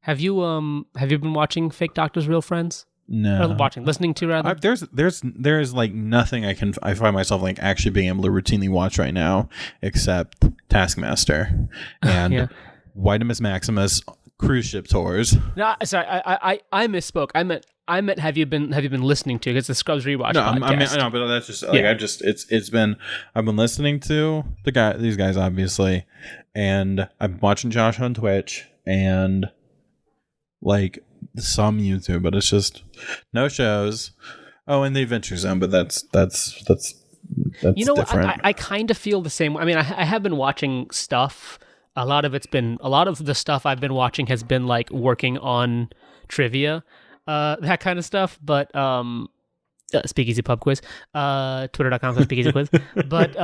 Have you been watching Fake Doctors, Real Friends? No. Or listening to rather. There's like nothing I find myself like actually being able to routinely watch right now except Taskmaster and Yeah. Vitamus Maximus cruise ship tours. No, sorry, I misspoke. I meant have you been listening to? Because the Scrubs rewatch podcast. I know, but that's just like I've been listening to these guys obviously, and I'm watching Josh on Twitch and like some YouTube, but it's just no shows. Oh, and the Adventure Zone, but that's you know different. What? I kind of feel the same. I mean, I have been watching stuff. A lot of the stuff I've been watching has been like working on trivia, that kind of stuff. But Speakeasy Pub Quiz, twitter.com/Speakeasy Quiz. But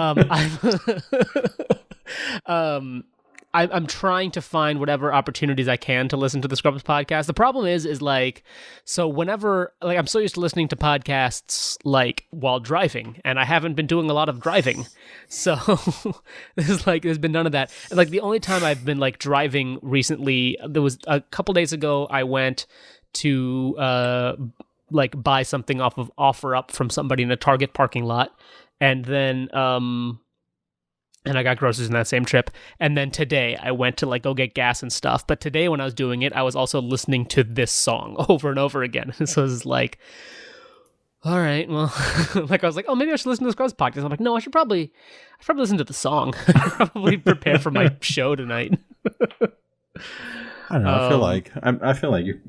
I'm trying to find whatever opportunities I can to listen to the Scrubs podcast. The problem is like, so whenever, like, I'm so used to listening to podcasts like while driving, and I haven't been doing a lot of driving. So there's been none of that. And like the only time I've been like driving recently, there was a couple days ago, I went to like buy something off of OfferUp from somebody in a Target parking lot. And then, and I got groceries in that same trip. And then today I went to like go get gas and stuff. But today when I was doing it, I was also listening to this song over and over again. So it was like, all right, well, like I was like, oh, maybe I should listen to the Scrubs podcast. I'm like, no, I should probably listen to the song. Probably prepare for my show tonight. I don't know. I feel like you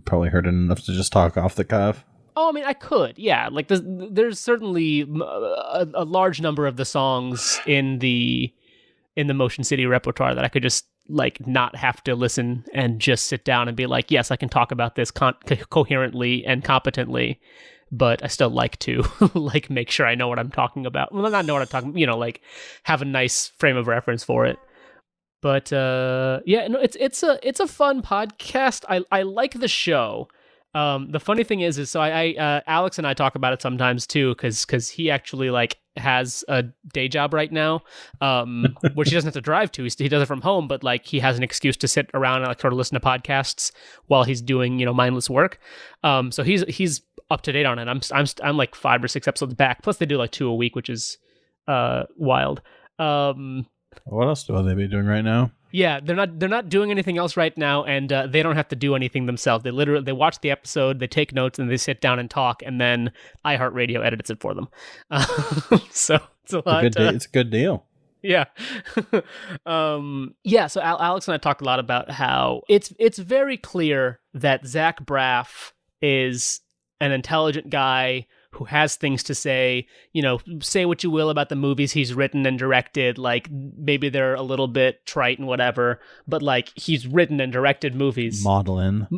probably heard it enough to just talk off the cuff. Oh, I mean, I could, yeah. Like, there's certainly a large number of the songs in the Motion City repertoire that I could just like not have to listen and just sit down and be like, yes, I can talk about this coherently and competently, but I still like to like make sure I know what I'm talking about. Well, not know what I'm talking, like have a nice frame of reference for it. But yeah, no, it's a fun podcast. I like the show. The funny thing is so I Alex and I talk about it sometimes too, because he actually like has a day job right now, which he doesn't have to drive to. He does it from home, but like he has an excuse to sit around and like sort of listen to podcasts while he's doing mindless work. So he's up to date on it. I'm like 5 or 6 episodes back. Plus they do like 2 a week, which is wild. What else will they be doing right now? Yeah, they're not doing anything else right now, and they don't have to do anything themselves. They watch the episode, they take notes, and they sit down and talk, and then iHeartRadio edits it for them. So it's a lot. It's a good deal. Yeah. Yeah, so Alex and I talked a lot about how it's very clear that Zach Braff is an intelligent guy who has things to say. Say what you will about the movies he's written and directed, like maybe they're a little bit trite and whatever, but like he's written and directed movies. Modeling.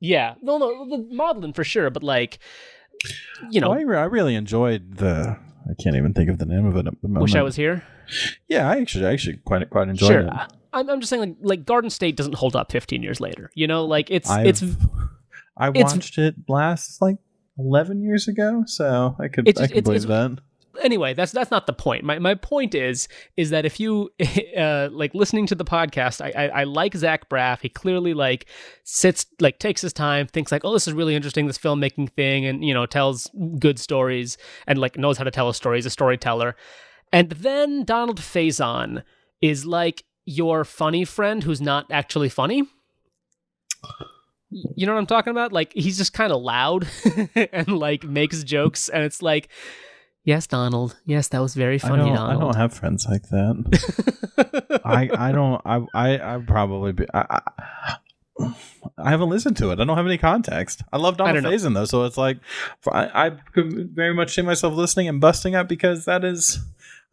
Yeah. No, the modeling for sure, but like, I really enjoyed I can't even think of the name of it at the moment. Wish I Was Here? Yeah, I actually quite enjoyed it. I'm just saying like Garden State doesn't hold up 15 years later. Like I watched it last like 11 years ago, so I could believe that. Anyway, that's not the point. My point is that if you like listening to the podcast, I like Zach Braff. He clearly like sits, like takes his time, thinks like, oh, this is really interesting, this filmmaking thing, and tells good stories and like knows how to tell a story. He's a storyteller. And then Donald Faison is like your funny friend who's not actually funny. You know what I'm talking about? Like, he's just kind of loud and like makes jokes, and it's like, yes, Donald. Yes, that was very funny, Donald. I don't have friends like that. I don't. I probably be. I haven't listened to it. I don't have any context. I love Donald Faison though, so it's like I could very much see myself listening and busting up because that is.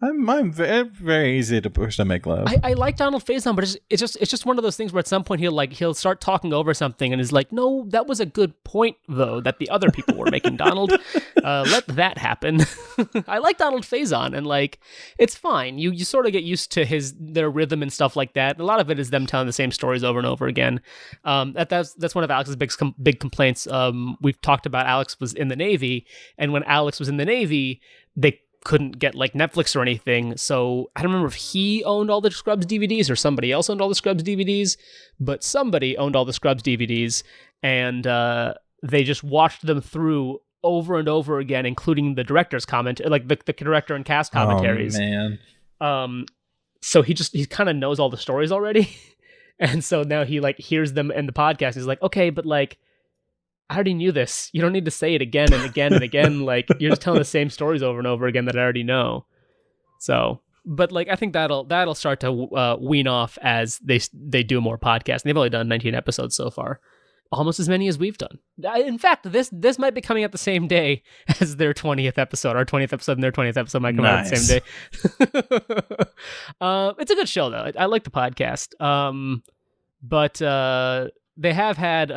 I'm very, very easy to push to make love. I like Donald Faison, but it's just one of those things where at some point he'll start talking over something and is like, no, that was a good point though that the other people were making. Donald, let that happen. I like Donald Faison, and like it's fine. You sort of get used to their rhythm and stuff like that. A lot of it is them telling the same stories over and over again. That's one of Alex's big complaints. We've talked about Alex was in the Navy, and when Alex was in the Navy, they couldn't get like Netflix or anything. So I don't remember if he owned all the Scrubs DVDs or somebody else owned all the Scrubs DVDs, but somebody owned all the Scrubs DVDs, and they just watched them through over and over again, including the director's comment, like the director and cast commentaries. Oh man. So he kind of knows all the stories already. And so now he like hears them in the podcast. He's like, okay, but like, I already knew this. You don't need to say it again and again and again. Like, you're just telling the same stories over and over again that I already know. So, but like, I think that'll start to wean off as they do more podcasts. And they've only done 19 episodes so far, almost as many as we've done. In fact, this might be coming out the same day as their 20th episode. Our 20th episode and their 20th episode might come out the same day. It's a good show though. I like the podcast. But they have had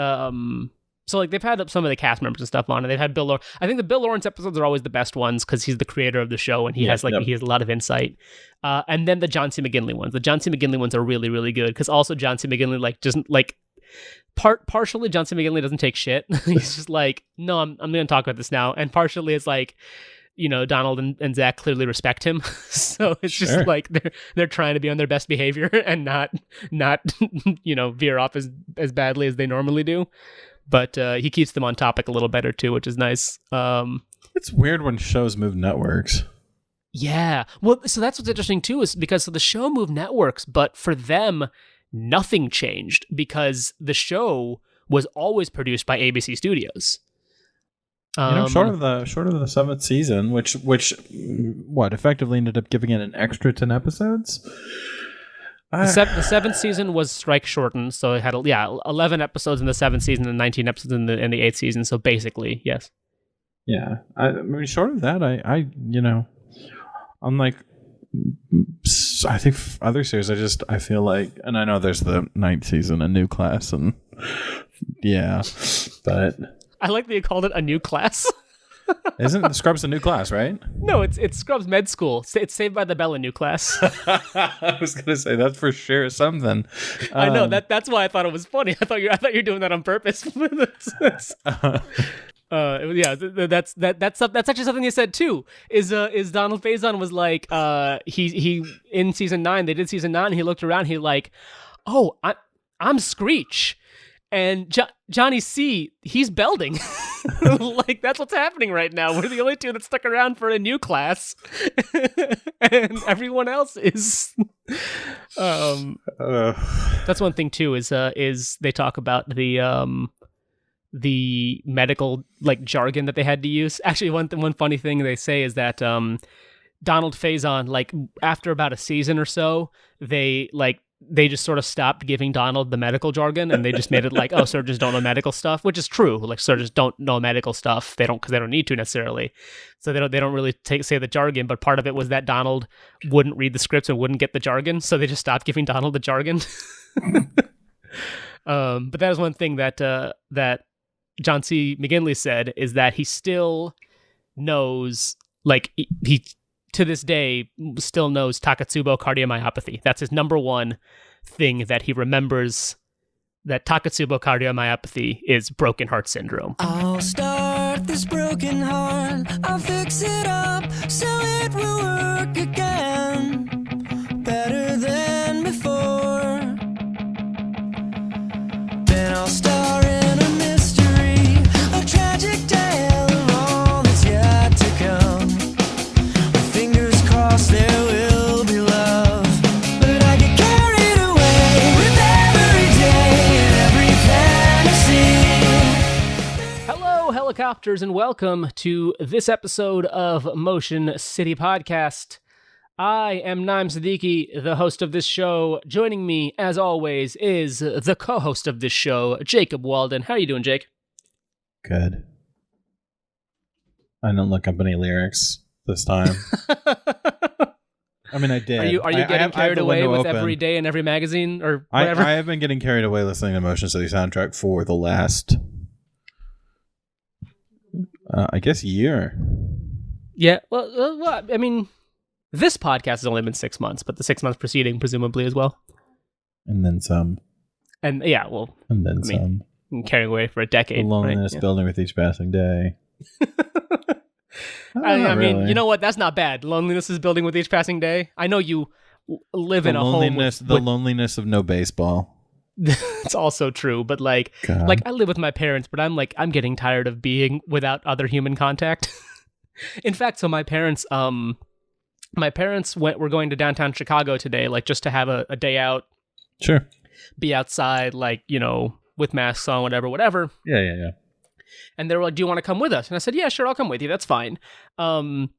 so like they've had some of the cast members and stuff on, and they've had Bill Lawrence. I think the Bill Lawrence episodes are always the best ones because he's the creator of the show and he has he has a lot of insight. And then the John C. McGinley ones. The John C. McGinley ones are really, really good because also John C. McGinley like doesn't like partially John C. McGinley doesn't take shit. He's just like, no, I'm going to talk about this now. And partially it's like, you know, Donald and Zach clearly respect him. So it's just like they're trying to be on their best behavior and not you know, veer off as badly as they normally do. But he keeps them on topic a little better too, which is nice. It's weird when shows move networks. Yeah. Well, so that's what's interesting too, is because the show moved networks, but for them, nothing changed because the show was always produced by ABC Studios. You know, short of the seventh season, which effectively ended up giving it an extra 10 episodes. The seventh season was strike shortened, so it had 11 episodes in the seventh season and 19 episodes in the eighth season. So basically, yes. Yeah, I mean, short of that, I you know, unlike I think other series, I feel like, and I know there's the ninth season, a new class, and yeah, but. I like that you called it a new class. Isn't Scrubs a new class, right? No, it's Scrubs Med School. It's Saved by the Bell, a new class. I was gonna say that's for sure something. I know that's why I thought it was funny. I thought you were doing that on purpose. That's actually something they said too. Is Donald Faison was like he in season 9, they did season 9. And he looked around. He like, oh, I'm Screech. And Johnny C, he's Belding. Like, that's what's happening right now. We're the only two that stuck around for a new class. And everyone else is... That's one thing, too, is they talk about the medical, like, jargon that they had to use. Actually, one funny thing they say is that Donald Faison, like, after about a season or so, they just sort of stopped giving Donald the medical jargon, and they just made it like, oh, surgeons don't know medical stuff, which is true. Like, surgeons don't know medical stuff. Because they don't need to necessarily. So they don't really say the jargon. But part of it was that Donald wouldn't read the scripts and wouldn't get the jargon, so they just stopped giving Donald the jargon. But that is one thing that John C. McGinley said, is that he still knows, like he to this day still knows Takotsubo cardiomyopathy. That's his number one thing that he remembers, that Takotsubo cardiomyopathy is broken heart syndrome. I'll start this broken heart, I'll fix it up so it will work again, better than before. Then I'll star in a mystery, a tragic tale of all that's yet to come. With fingers crossed there will be love, but I get carried away with every day and every fantasy. Hello, helicopters, and welcome to this episode of Motion City Podcast. I am Naim Siddiqui, the host of this show. Joining me, as always, is the co-host of this show, Jacob Walden. How are you doing, Jake? Good. I didn't look up any lyrics this time. I mean, I did. Are you getting carried away with every day in every magazine or whatever? I have been getting carried away listening to Motion City soundtrack for the last, I guess, year. Yeah. Well, I mean, this podcast has only been 6 months, but the 6 months preceding, presumably, as well. And then some. And yeah, well. And then some. Carrying away for a decade. The loneliness right? building with each passing day. I mean, really. you know what? That's not bad. Loneliness is building with each passing day. I know you live in a home with the loneliness of no baseball. it's also true, but like God. I live with my parents, but I'm getting tired of being without other human contact. In fact, so my parents were going to downtown Chicago today, like just to have a day out, Sure. be outside, like, you know, with masks on, whatever. Yeah. And they were like, "Do you want to come with us?" And I said, "Yeah, sure, I'll come with you. That's fine." And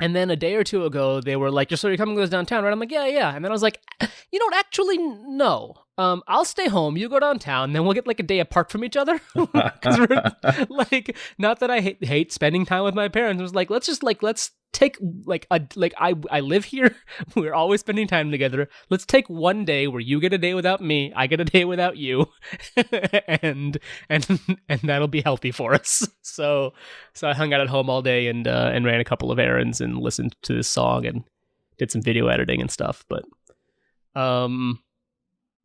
then a day or two ago, they were like, "So you're coming with us downtown, right?" I'm like, "Yeah." And then I was like, "You know what? Actually, no. I'll stay home. You go downtown. Then we'll get like a day apart from each other." Because we're like, not that I hate spending time with my parents. It was like, let's take I live here. We're always spending time together. Let's take one day where you get a day without me, I get a day without you, and that'll be healthy for us. So I hung out at home all day and ran a couple of errands and listened to this song and did some video editing and stuff. But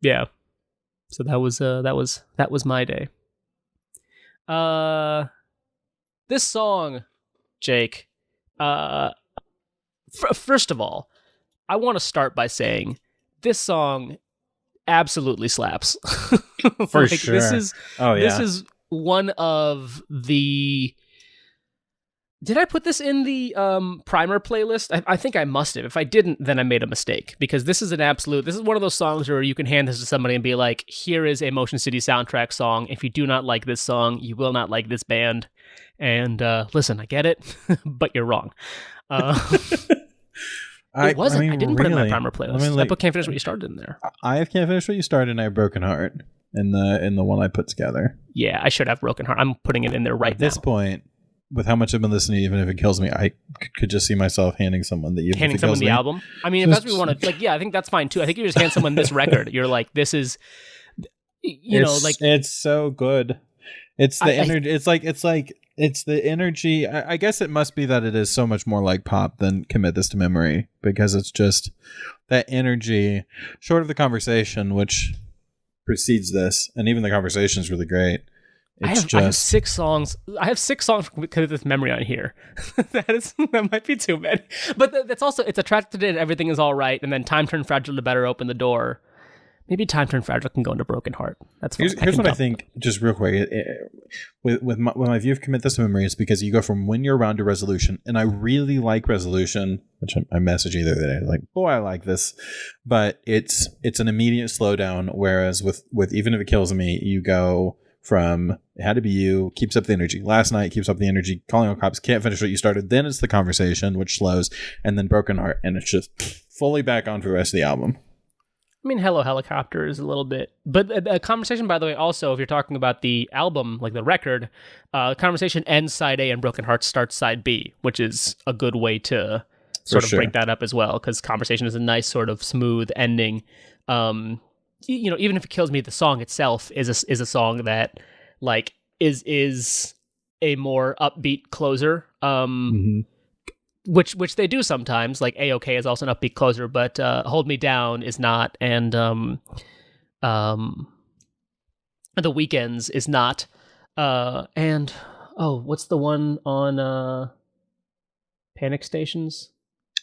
yeah. So that was my day. This song, Jake. First of all, I want to start by saying this song absolutely slaps. For sure. This is This is one of the. Did I put this in the primer playlist? I think I must have. If I didn't, then I made a mistake, because this is one of those songs where you can hand this to somebody and be like, "Here is a Motion City soundtrack song. If you do not like this song, you will not like this band." And listen, I get it, but you're wrong. It wasn't. I didn't put it in my primer playlist. I put "Can't Finish What You Started" in there. I have "Can't Finish What You Started" and I have "Broken Heart" in the one I put together. Yeah, I should have "Broken Heart." I'm putting it in there right now. At this point, with how much I've been listening, even if it kills me, I could just see myself handing someone the album. I mean, if that's what we want to, like, yeah, I think that's fine too. I think you just hand someone this record. You're like, this is, it's so good. It's the energy. It's the energy. I guess it must be that it is so much more like pop than "Commit This to Memory," because it's just that energy, short of the conversation, which precedes this, and even the conversation is really great. I have 6 songs. I have 6 songs from "Commit This to Memory" on here. That might be too many. But that's also, it's Attracted to It, Everything Is All Right, and then "Time Turned Fragile to Better Open the Door." Maybe "Time Turned Fragile" can go into "Broken Heart." That's fine. Here's what I think, just real quick. With my view of "Commit This to Memory" is because you go from "When You're Around" to "Resolution," and I really like "Resolution," which I messaged you the other day. Like, boy, I like this, but it's an immediate slowdown. Whereas with "Even If It Kills Me," you go from "It Had to Be You," keeps up the energy. "Last Night" keeps up the energy. "Calling All Cops" can't finish what you started. Then it's the conversation, which slows, and then "Broken Heart," and it's just fully back on for the rest of the album. I mean, "Hello Helicopter" is a little bit, but a conversation, by the way, also, if you're talking about the album, like the record, conversation ends side A and "Broken Heart" starts side B, which is a good way to sort of break that up as well, because conversation is a nice sort of smooth ending. Even if it kills me, the song itself is a song that like is a more upbeat closer. Which they do sometimes, like "A-OK" is also an upbeat closer, but "Hold Me Down" is not, and "The Weekends" is not, and what's the one on Panic Stations?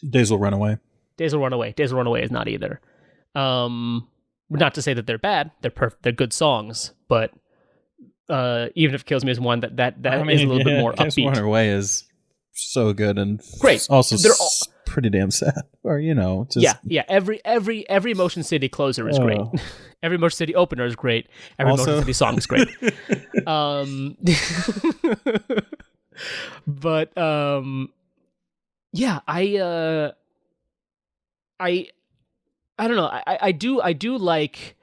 "Days Will Run Away." "Days Will Run Away." "Days Will Run Away" is not either. Not to say that they're bad; they're good songs, but "Even If It Kills Me" is one that is a little bit more "Days upbeat. Will Run Away" is so good and great. Also, pretty damn sad. Or just yeah. Every Motion City closer is great. Every Motion City opener is great. Every Motion City song is great. But yeah, I don't know. I do like.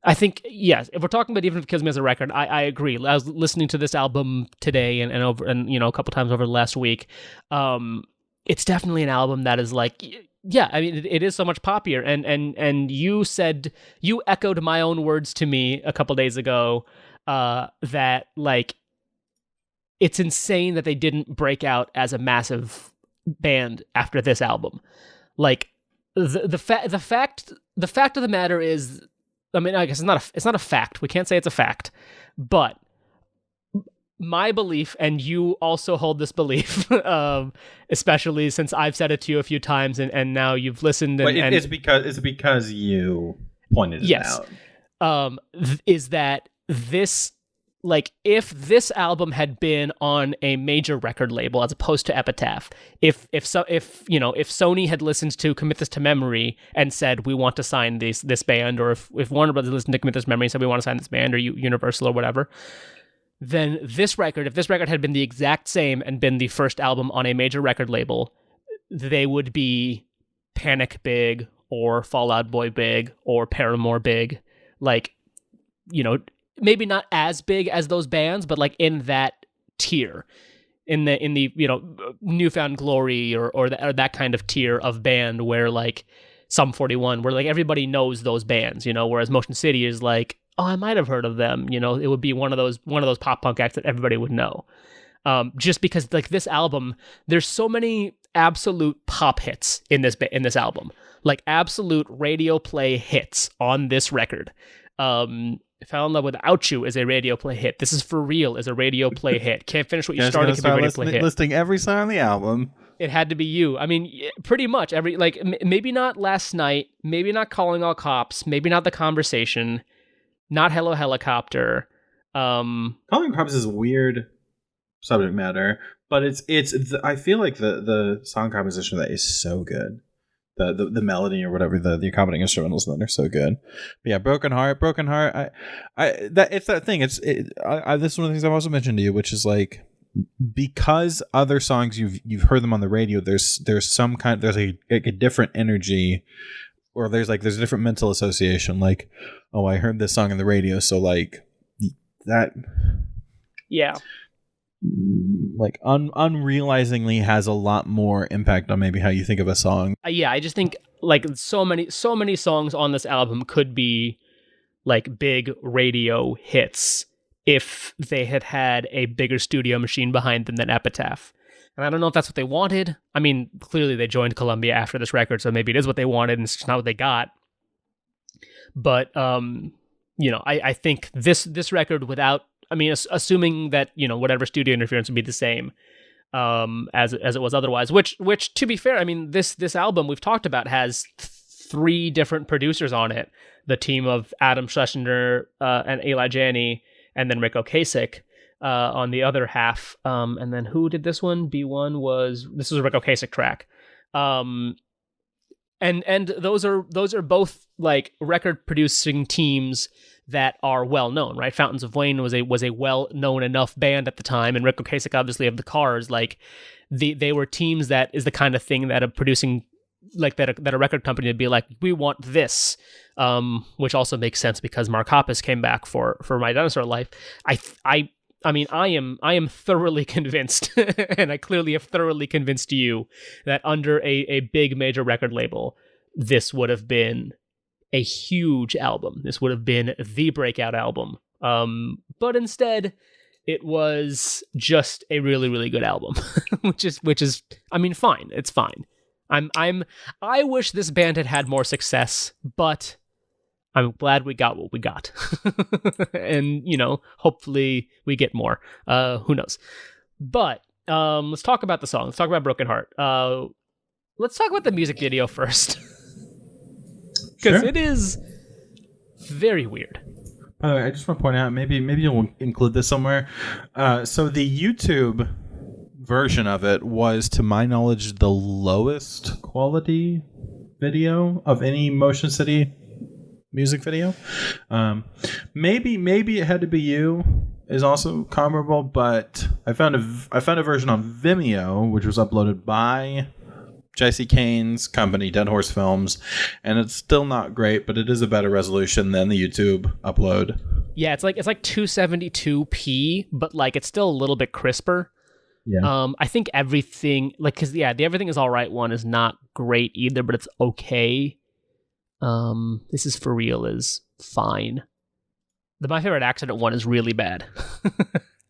I think, yes, if we're talking about "Even If It Kills Me" as a record, I agree. I was listening to this album today and a couple times over the last week. It's definitely an album that is like, yeah, I mean, it is so much poppier. And you echoed my own words to me a couple days ago, that like, it's insane that they didn't break out as a massive band after this album. Like, the fact of the matter is, I mean, I guess it's not a fact. We can't say it's a fact, but my belief, and you also hold this belief, especially since I've said it to you a few times, and now you've listened. And it's because you pointed it out. Is that this, like, if this album had been on a major record label as opposed to Epitaph, if Sony had listened to Commit This to Memory and said we want to sign this band, or if Warner Brothers listened to Commit This to Memory and said we want to sign this band, or Universal or whatever, then if this record had been the exact same and been the first album on a major record label, they would be Panic big, or Fall Out Boy big, or Paramore big. Like, maybe not as big as those bands, but like in that tier, in the Newfound Glory or that kind of tier of band, where like Sum 41, where like everybody knows those bands, whereas Motion City is like, oh, I might have heard of them. It would be one of those pop punk acts that everybody would know. Just because like this album, there's so many absolute pop hits in this album, like absolute radio play hits on this record. Fell in Love Without You is a radio play hit. This Is For Real is a radio play hit. Can't Finish What You Started can be a radio play hit. Listing every song on the album. It had to be you. I mean, pretty much every, like, maybe not Last Night, maybe not Calling All Cops, maybe not The Conversation, not Hello Helicopter. Calling All Cops is weird subject matter, but I feel like the song composition of that is so good. The melody or whatever, the accompanying instrumentals in that are so good. But yeah, Broken Heart. It's that thing. This is one of the things I've also mentioned to you, which is like, because other songs you've heard them on the radio, there's a different energy, or there's a different mental association. Like, oh, I heard this song on the radio, so like that. Yeah. Like unrealizingly has a lot more impact on maybe how you think of a song. Yeah, I just think like so many songs on this album could be like big radio hits if they had a bigger studio machine behind them than Epitaph. And I don't know if that's what they wanted. I mean, clearly they joined Columbia after this record, so maybe it is what they wanted and it's just not what they got. But I think this record, without, I mean, assuming that, whatever studio interference would be the same as it was otherwise, which to be fair, I mean, this album we've talked about has 3 different producers on it. The team of Adam Schlesinger and Eli Janney, and then Rick Ocasek on the other half. And then who did this one? B1 this was a Rick Ocasek track. And those are both like record producing teams that are well known, right? Fountains of Wayne was a well known enough band at the time, and Rick Ocasek obviously of the Cars. Like they were teams that is the kind of thing that a producing, like that a record company would be like, we want this, which also makes sense because Mark Hoppus came back for My Dinosaur Life. I mean, I am thoroughly convinced, and I clearly have thoroughly convinced you that under a big major record label, this would have been a huge album. This would have been the breakout album. But instead, it was just a really, really good album, which is, I mean, fine. It's fine. I wish this band had more success, but I'm glad we got what we got. And, hopefully we get more. Who knows? But let's talk about the song. Let's talk about Broken Heart. Let's talk about the music video first. Because It is very weird. By the way, I just want to point out, maybe you'll include this somewhere. So the YouTube version of it was, to my knowledge, the lowest quality video of any Motion City music video. Maybe it had to be you is also comparable, but I found a version on Vimeo, which was uploaded by Jesse Kane's company, Dead Horse Films, and it's still not great, but it is a better resolution than the YouTube upload. Yeah, it's like 272p, but like it's still a little bit crisper. Yeah. I think everything, like, because the Everything Is All Right one is not great either, but it's okay. This Is For Real is fine. The My Favorite Accident one is really bad.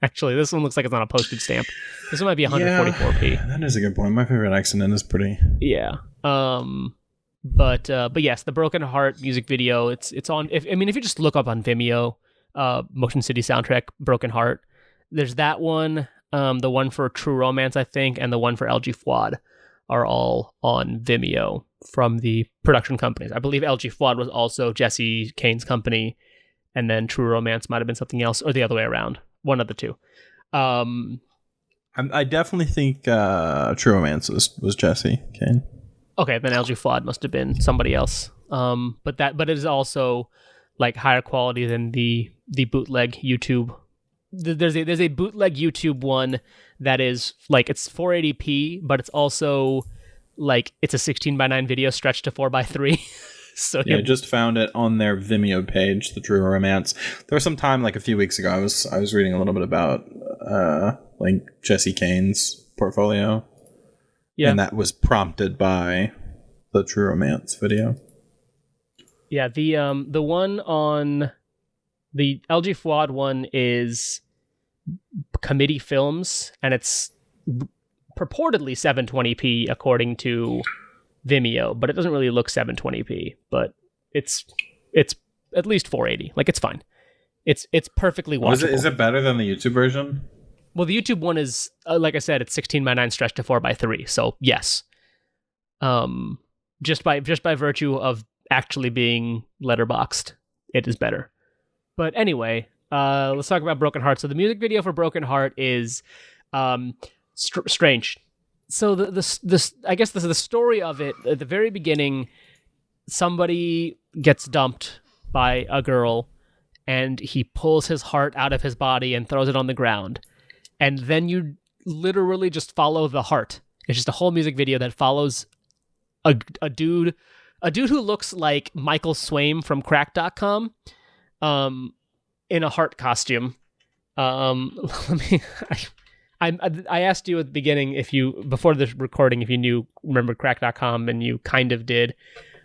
Actually, this one looks like it's on a postage stamp. This one might be 144p. Yeah, that is a good point. My Favorite Accident is pretty. Yeah. But yes, the Broken Heart music video. It's on. If you just look up on Vimeo, Motion City soundtrack Broken Heart, There's that one, the one for True Romance, I think, and the one for LG Fuad are all on Vimeo from the production companies. I believe LG Fuad was also Jesse Kane's company, and then True Romance might have been something else, or the other way around. One of the two. I definitely think True Romance was Jesse Kane. Okay, then LG Fuad must have been somebody else. But it is also like higher quality than the bootleg YouTube. There's a bootleg YouTube one that is like it's 480p, but it's also like it's a 16:9 video stretched to 4:3. So yeah, I just found it on their Vimeo page, the True Romance. There was some time like a few weeks ago. I was reading a little bit about like Jesse Kane's portfolio. Yeah, and that was prompted by the True Romance video. Yeah, the one on the LG Fuad one is Committee Films, and it's purportedly 720p according to Vimeo, but it doesn't really look 720p. But it's at least 480. Like it's fine. It's perfectly watchable. Is it better than the YouTube version? Well, the YouTube one is like I said, it's 16:9 stretched to 4:3. So yes, just by virtue of actually being letterboxed, it is better. But anyway, let's talk about Broken Heart. So the music video for Broken Heart is strange. So this I guess this is the story of it. At the very beginning, somebody gets dumped by a girl, and he pulls his heart out of his body and throws it on the ground. And then you literally just follow the heart. It's just a whole music video that follows a dude who looks like Michael Swaim from Crack.com, in a heart costume. I asked you at the beginning before the recording if you remember Crack.com, and you kind of did.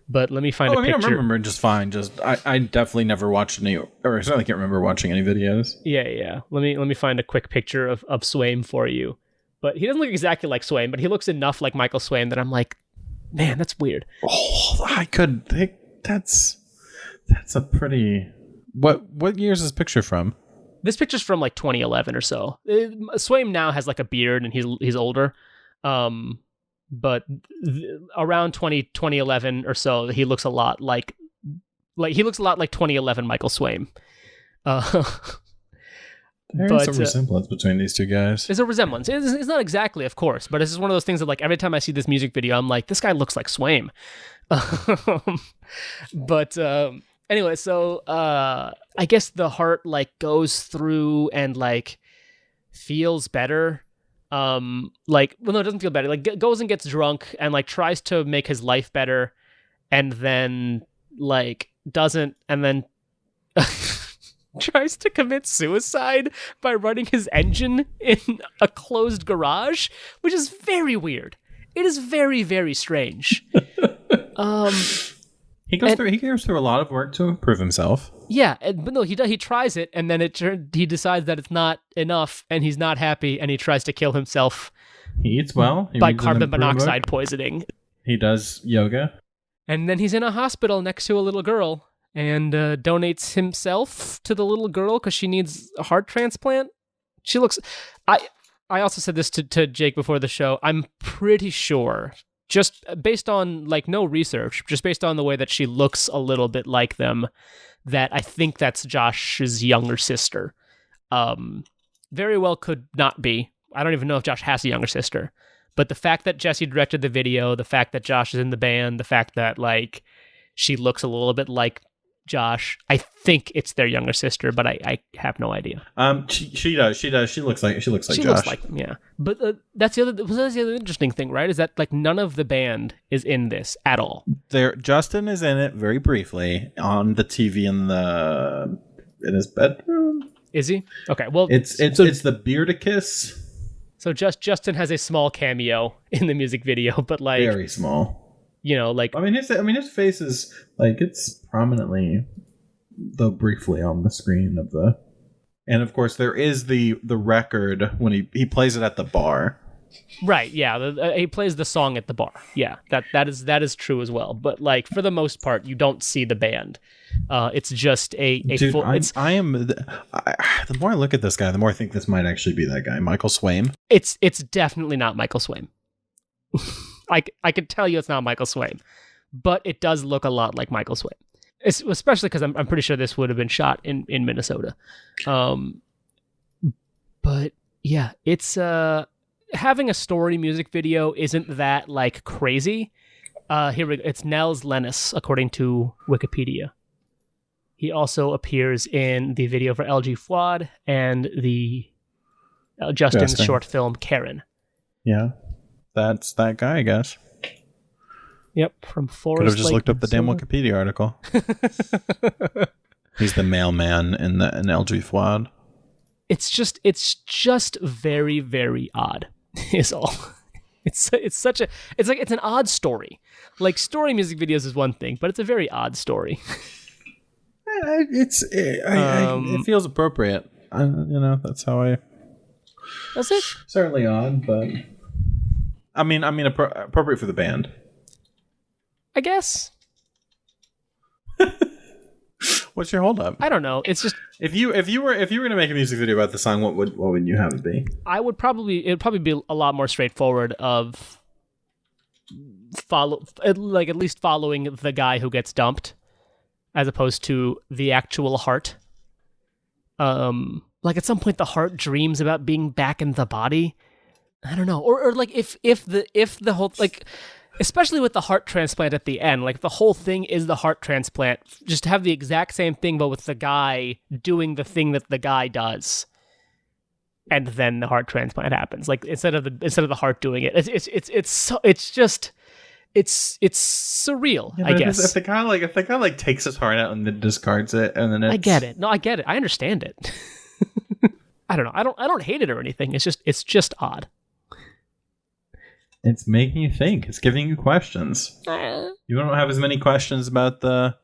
But let me find a picture. I remember just fine. Just I definitely never watched any, or I certainly can't remember watching any videos. Yeah. Let me find a quick picture of Swaim for you. But he doesn't look exactly like Swaim, but he looks enough like Michael Swaim that I'm like, man, that's weird. Oh, I could think that's a pretty. What year is this picture from? This picture's from like 2011 or so. Swaim now has like a beard and he's older. But around 2011 or so, he looks a lot like 2011 Michael Swaim. There's a resemblance between these two guys. There's a resemblance. It's not exactly, of course, but it's just one of those things that like every time I see this music video, I'm like, this guy looks like Swaim. But anyway, so I guess the heart like goes through and like feels better. No, it doesn't feel better. Like goes and gets drunk and like tries to make his life better, and then like doesn't, and then tries to commit suicide by running his engine in a closed garage, which is very weird. It is very, very strange. He goes through a lot of work to improve himself. Yeah, but no, he tries it, and then he decides that it's not enough, and he's not happy, and he tries to kill himself. He eats well by carbon monoxide poisoning. He does yoga, and then he's in a hospital next to a little girl, and donates himself to the little girl because she needs a heart transplant. She looks. I also said this to Jake before the show. I'm pretty sure, just based on like no research, just based on the way that she looks a little bit like them, that I think that's Josh's younger sister. Very well could not be. I don't even know if Josh has a younger sister. But the fact that Jesse directed the video, the fact that Josh is in the band, the fact that like she looks a little bit like Josh, I think it's their younger sister, but I have no idea. She does. She looks like Josh. Looks like them, yeah. But that's the other interesting thing, right? Is that like none of the band is in this at all. Justin is in it very briefly on the TV in his bedroom. Is he? Okay. Well, it's the Beardicus. So Justin has a small cameo in the music video, but like very small. You know, like his face is like it's prominently, though briefly, on the screen and of course there is the record when he plays it at the bar. Right, yeah, he plays the song at the bar. Yeah, that is true as well. But like for the most part, you don't see the band. It's just a Dude, full. The more I look at this guy, the more I think this might actually be that guy, Michael Swaim. It's definitely not Michael Swaim. I could tell you it's not Michael Swaim, but it does look a lot like Michael Swaim. Especially because I'm pretty sure this would have been shot in Minnesota. But yeah, it's having a story music video isn't that like crazy. Here we go. It's Nels Lennis, according to Wikipedia. He also appears in the video for LG Fuad and the Justin's short film Karen. Yeah, that's that guy, I guess. Yep, from Forest Could have just Lake, looked up the damn Minnesota. Wikipedia article. He's the mailman in LG Fuad. It's just very, very odd. Is all. It's an odd story. Like story music videos is one thing, but it's a very odd story. It feels appropriate. That's how I. That's it. Certainly odd, but I mean, appropriate for the band. I guess. What's your holdup? I don't know. It's just if you were gonna make a music video about the song, what would you have it be? it would probably be a lot more straightforward of at least following the guy who gets dumped, as opposed to the actual heart. Like at some point the heart dreams about being back in the body. I don't know, or like if the whole like. Especially with the heart transplant at the end, like the whole thing is the heart transplant. Just have the exact same thing, but with the guy doing the thing that the guy does, and then the heart transplant happens. Like instead of the heart doing it, it's surreal. Yeah, I guess if the guy takes his heart out and then discards it, and then I get it. No, I get it. I understand it. I don't know. I don't hate it or anything. It's just odd. It's making you think. It's giving you questions. You don't have as many questions about the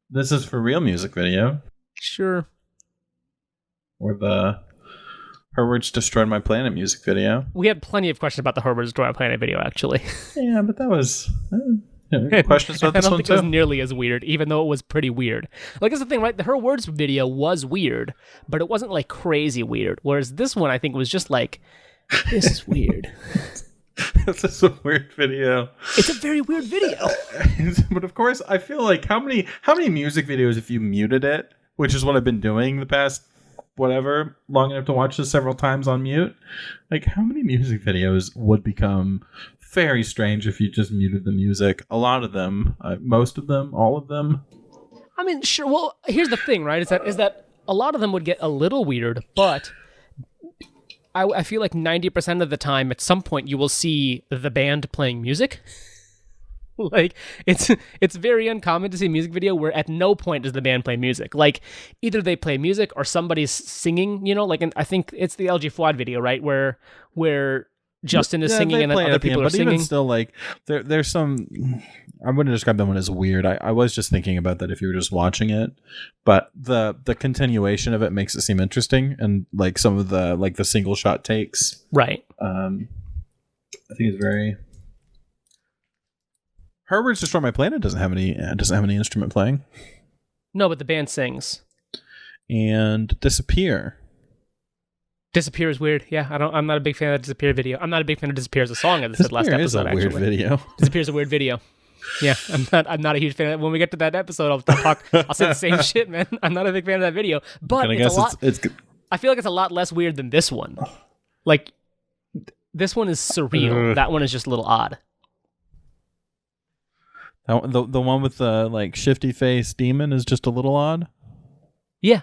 "This Is For Real" music video. Sure. Or the "Her Words Destroyed My Planet" music video. We had plenty of questions about the Her Words Destroyed My Planet video, actually. Yeah, but that was questions about this one too. I don't think it was nearly as weird, even though it was pretty weird. Like, that's the thing, right? The Her Words video was weird, but it wasn't like crazy weird. Whereas this one, I think, was just like, this is weird. This is a weird video. It's a very weird video. But of course, I feel like how many music videos, if you muted it, which is what I've been doing the past long enough to watch this several times on mute, like how many music videos would become very strange if you just muted the music? A lot of them, most of them, all of them. I mean, sure. Well, here's the thing, right? Is that a lot of them would get a little weird, but I feel like 90% of the time, at some point, you will see the band playing music. Like, it's very uncommon to see a music video where at no point does the band play music. Like, either they play music or somebody's singing, like, I think it's the LG Fuad video, right? Where Justin is singing and then other people are singing. But even still, like, there's some... I wouldn't describe that one as weird. I was just thinking about that if you were just watching it. But the continuation of it makes it seem interesting. And, like, some of the, like, the single shot takes. Right. I think it's very... Her Words Destroy My Planet doesn't have any instrument playing. No, but the band sings. And Disappear. Disappear is weird. Yeah, I'm not a big fan of the Disappear video. I'm not a big fan of Disappear as a song, as I said last episode. Is a weird actually. video. Disappear is a weird video. Yeah, I'm not a huge fan of that. When we get to that episode, I'll say the same shit, man. I'm not a big fan of that video. But I feel like it's a lot less weird than this one. Like, this one is surreal. That one is just a little odd. The one with the like shifty face demon is just a little odd. Yeah.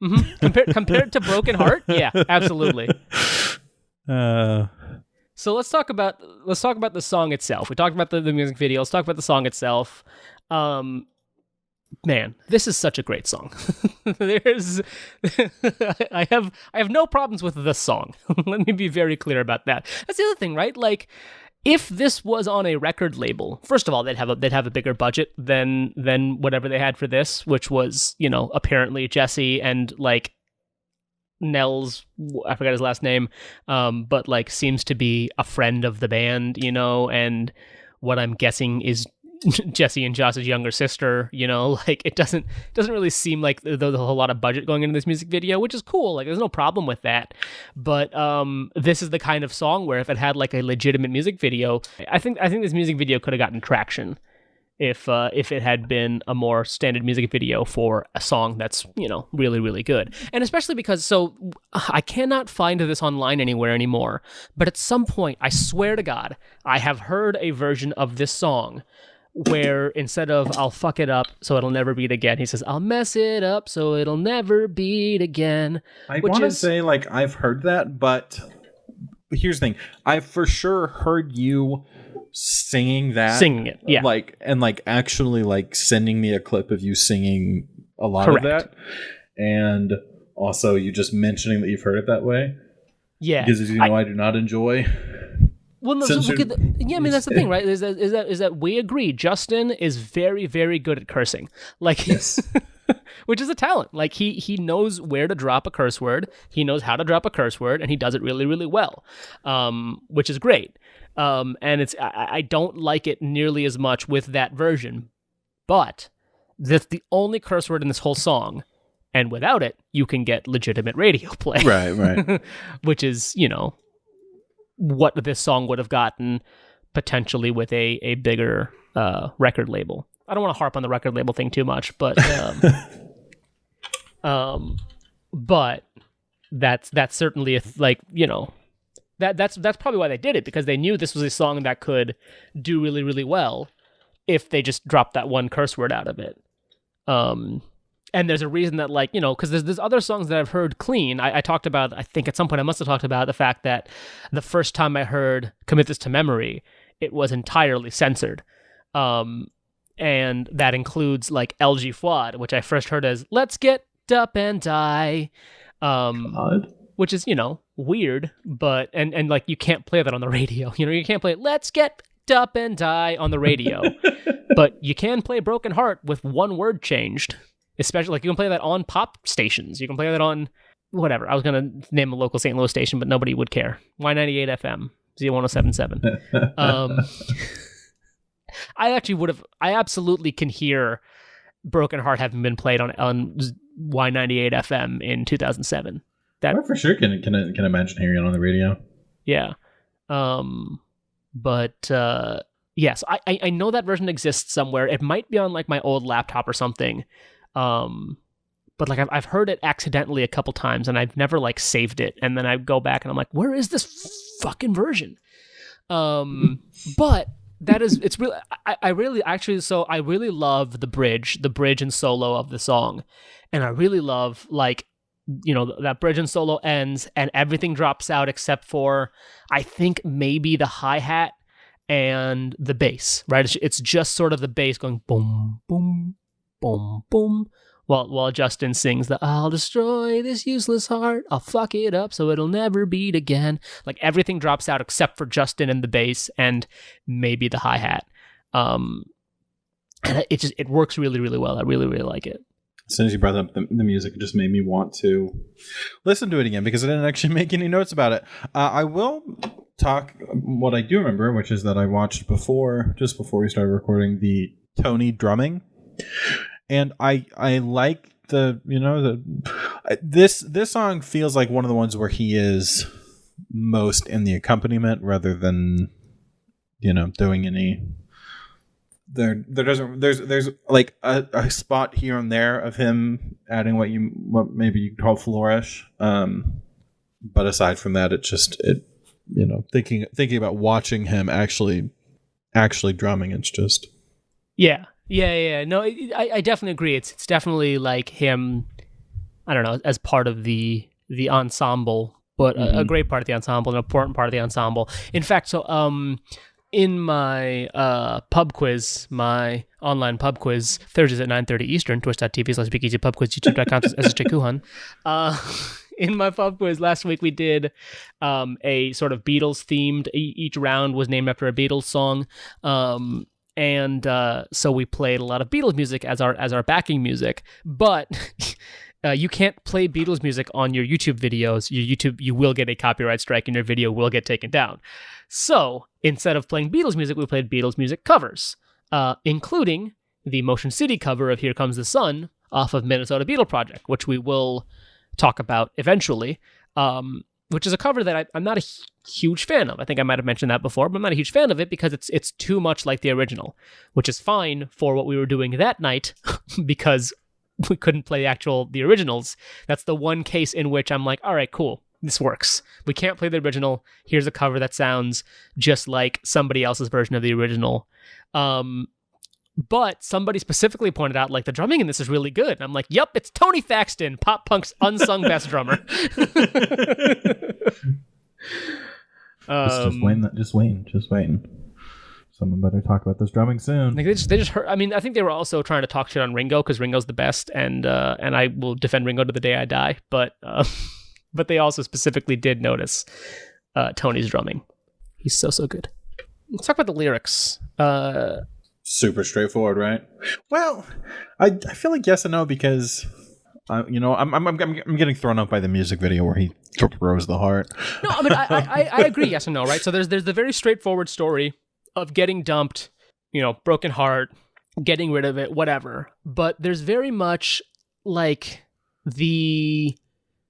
Mm-hmm. Compared to Broken Heart, yeah, absolutely. So let's talk about the song itself. We talked about the music video. Let's talk about the song itself. Man, this is such a great song. I have no problems with the song. Let me be very clear about that. That's the other thing, right? Like, if this was on a record label, first of all, they'd have a bigger budget than whatever they had for this, which was, apparently Jesse and like Nell's, I forgot his last name, but like seems to be a friend of the band, you know, and what I'm guessing is Jesse and Josh's younger sister, you know, like it doesn't really seem like there's a whole lot of budget going into this music video, which is cool. Like there's no problem with that. But this is the kind of song where if it had like a legitimate music video, I think this music video could have gotten traction if it had been a more standard music video for a song that's, you know, really, really good. And especially because, so I cannot find this online anywhere anymore, but at some point, I swear to God, I have heard a version of this song where instead of "I'll fuck it up so it'll never beat again," he says, "I'll mess it up so it'll never beat again." I want to say, like, I've heard that, but here's the thing. I've for sure heard you singing it, yeah. Like, and like actually like sending me a clip of you singing a lot Correct. Of that. And also you just mentioning that you've heard it that way. Yeah. Because as you know, I do not enjoy... Well, no, so I mean, that's the thing, right? Is that we agree Justin is very, very good at cursing. Like, yes. Which is a talent. Like, he knows where to drop a curse word. He knows how to drop a curse word, and he does it really, really well, which is great. And I don't like it nearly as much with that version, but that's the only curse word in this whole song, and without it, you can get legitimate radio play. Right. Which is, you know, what this song would have gotten potentially with a bigger record label. I don't want to harp on the record label thing too much, but but that's certainly like, you know, that's probably why they did it, because they knew this was a song that could do really, really well if they just dropped that one curse word out of it. And there's a reason that, like, you know, because there's other songs that I've heard clean. I talked about, I think at some point I must have talked about the fact that the first time I heard Commit This to Memory, it was entirely censored. And that includes, like, LG Fuad, which I first heard as Let's Get Up and Die. Which is, you know, weird, but, and like, you can't play that on the radio. You know, you can't play Let's Get Up and Die on the radio. But you can play Broken Heart with one word changed. Especially, like, you can play that on pop stations. You can play that on whatever. I was going to name a local St. Louis station, but nobody would care. Y98 FM, Z1077. I absolutely can hear Broken Heart having been played on Y98 FM in 2007. I for sure can imagine hearing it on the radio. Yeah. But yes, I know that version exists somewhere. It might be on, like, my old laptop or something. But like I've heard it accidentally a couple times, and I've never like saved it, and then I go back and I'm like, where is this fucking version? But it's really, I really love the bridge and solo of the song, and I really love, like, you know, that bridge and solo ends and everything drops out except for, I think, maybe the hi-hat and the bass, right? It's just sort of the bass going boom, boom, boom, boom, while Justin sings the "I'll destroy this useless heart, I'll fuck it up so it'll never beat again." Like, everything drops out except for Justin and the bass and maybe the hi-hat. And it works really, really well. I really, really like it. As soon as you brought up the music, it just made me want to listen to it again, because I didn't actually make any notes about it. I will talk what I do remember, which is that I watched just before we started recording, the Tony drumming. And I like this song feels like one of the ones where he is most in the accompaniment rather than, you know, doing any. There's like a spot here and there of him adding what maybe you call flourish. But aside from that, you know, thinking about watching him actually drumming, it's just. Yeah. No, I definitely agree. It's definitely like him, I don't know, as part of the ensemble, but a great part of the ensemble, an important part of the ensemble. In fact, so in my pub quiz, my online pub quiz, Thursdays at 9:30 Eastern, twitch.tv/speakeasypubquiz, youtube.com/sjkuhan. In my pub quiz last week, we did a sort of Beatles themed. Each round was named after a Beatles song. And so we played a lot of Beatles music as our backing music, but you can't play Beatles music on your YouTube videos. You will get a copyright strike and your video will get taken down. So instead of playing Beatles music, we played Beatles music covers, including the Motion City cover of Here Comes the Sun off of Minnesota Beatle Project, which we will talk about eventually, which is a cover that I'm not a huge fan of. I think I might have mentioned that before, but I'm not a huge fan of it because it's too much like the original, which is fine for what we were doing that night because we couldn't play the originals. That's the one case in which I'm like, all right, cool, this works. We can't play the original. Here's a cover that sounds just like somebody else's version of the original. But somebody specifically pointed out, like, the drumming in this is really good. And I'm like, yep, it's Tony Thaxton, pop punk's unsung best drummer. Just waiting. Someone better talk about this drumming soon. Like they just heard. I mean, I think they were also trying to talk shit on Ringo because Ringo's the best, and I will defend Ringo to the day I die. But they also specifically did notice Tony's drumming. He's so good. Let's talk about the lyrics. Super straightforward, right? Well, I feel like yes and no because I'm getting thrown up by the music video where he throws the heart. No, I mean I agree, yes and no, right? So there's the very straightforward story of getting dumped, broken heart, getting rid of it, whatever. But there's very much like the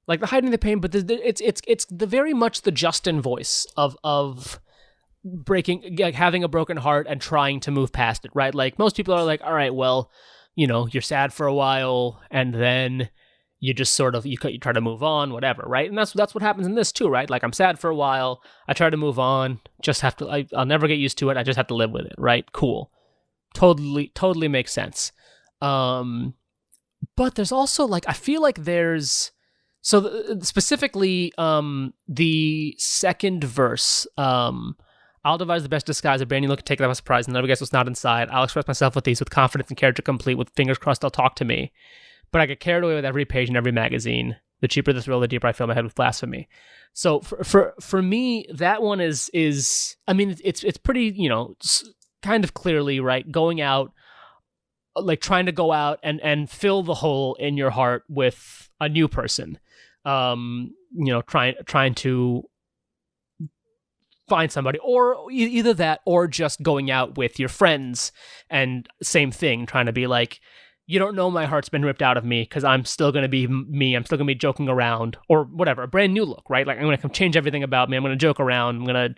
hiding the pain, but it's the very much the Justin voice of breaking, like having a broken heart and trying to move past it, right? Like most people are like, all right, well, you're sad for a while and then you just sort of you try to move on, whatever, right? And that's what happens in this too, right? Like I'm sad for a while, I try to move on, just have to I'll never get used to it, I just have to live with it, right? Cool. Totally makes sense. But there's also like I feel like there's specifically the second verse, I'll devise the best disguise, a brand new look and take it by surprise, and never guess what's not inside. I'll express myself with these, with confidence and character complete, with fingers crossed they'll talk to me. But I get carried away with every page in every magazine. The cheaper the thrill, the deeper I fill my head with blasphemy. So for me, that one is I mean, it's pretty, kind of clearly, right, going out, like trying to go out and fill the hole in your heart with a new person. Trying to find somebody, or either that or just going out with your friends and same thing, trying to be like, you don't know my heart's been ripped out of me because I'm still going to be me, I'm still going to be joking around or whatever, a brand new look, right? Like I'm going to change everything about me, I'm going to joke around, I'm going to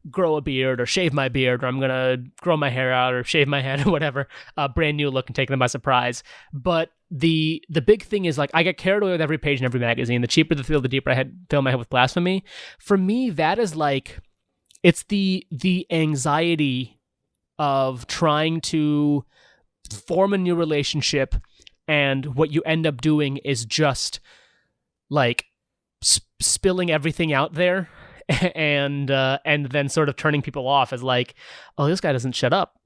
grow a beard or shave my beard, or I'm going to grow my hair out or shave my head or whatever, a brand new look and take them by surprise. But the big thing is like I get carried away with every page in every magazine. The cheaper the thrill, the deeper I fill my head with blasphemy. For me, that is like, it's the anxiety of trying to form a new relationship, and what you end up doing is just like spilling everything out there, and then sort of turning people off as like, oh, this guy doesn't shut up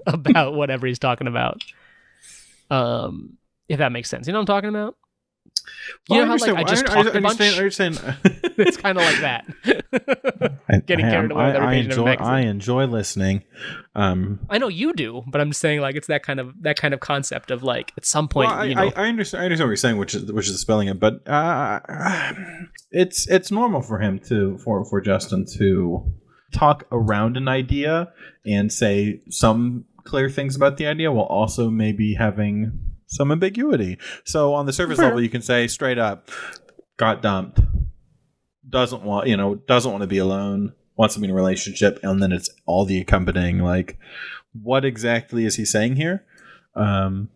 about whatever he's talking about. If that makes sense, you know what I'm talking about? You know how like I just talked a bunch? I understand. It's kind of like that. Getting carried away with every page of a magazine. I enjoy listening. I know you do, but I'm just saying like it's that kind of concept of like at some point. Well, I understand what you're saying, which is spelling it, but it's normal for him for Justin to talk around an idea and say some clear things about the idea while also maybe having some ambiguity. So on the surface level, you can say straight up, got dumped, doesn't want to be alone, wants to be in a relationship, and then it's all the accompanying, like, what exactly is he saying here? But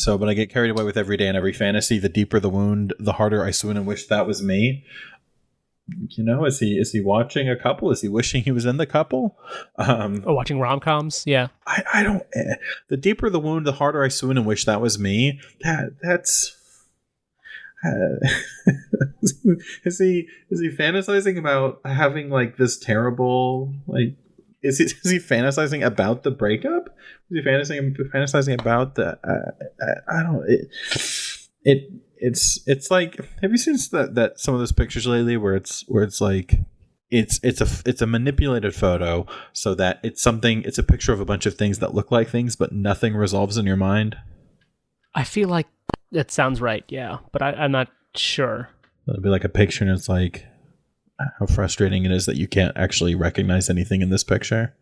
I get carried away with every day and every fantasy. The deeper the wound, the harder I swoon and wish that was me. Is he watching a couple? Is he wishing he was in the couple? Watching rom-coms? Yeah. I don't. The deeper the wound, the harder I swoon and wish that was me. That's. Is he fantasizing about having like this terrible like? Is he fantasizing about the breakup? Is he fantasizing about the? I don't. It's like, have you seen that some of those pictures lately where it's like it's a manipulated photo so that it's a picture of a bunch of things that look like things but nothing resolves in your mind? I feel like That sounds right, yeah. But I'm not sure. It'll be like a picture, and it's like how frustrating it is that you can't actually recognize anything in this picture.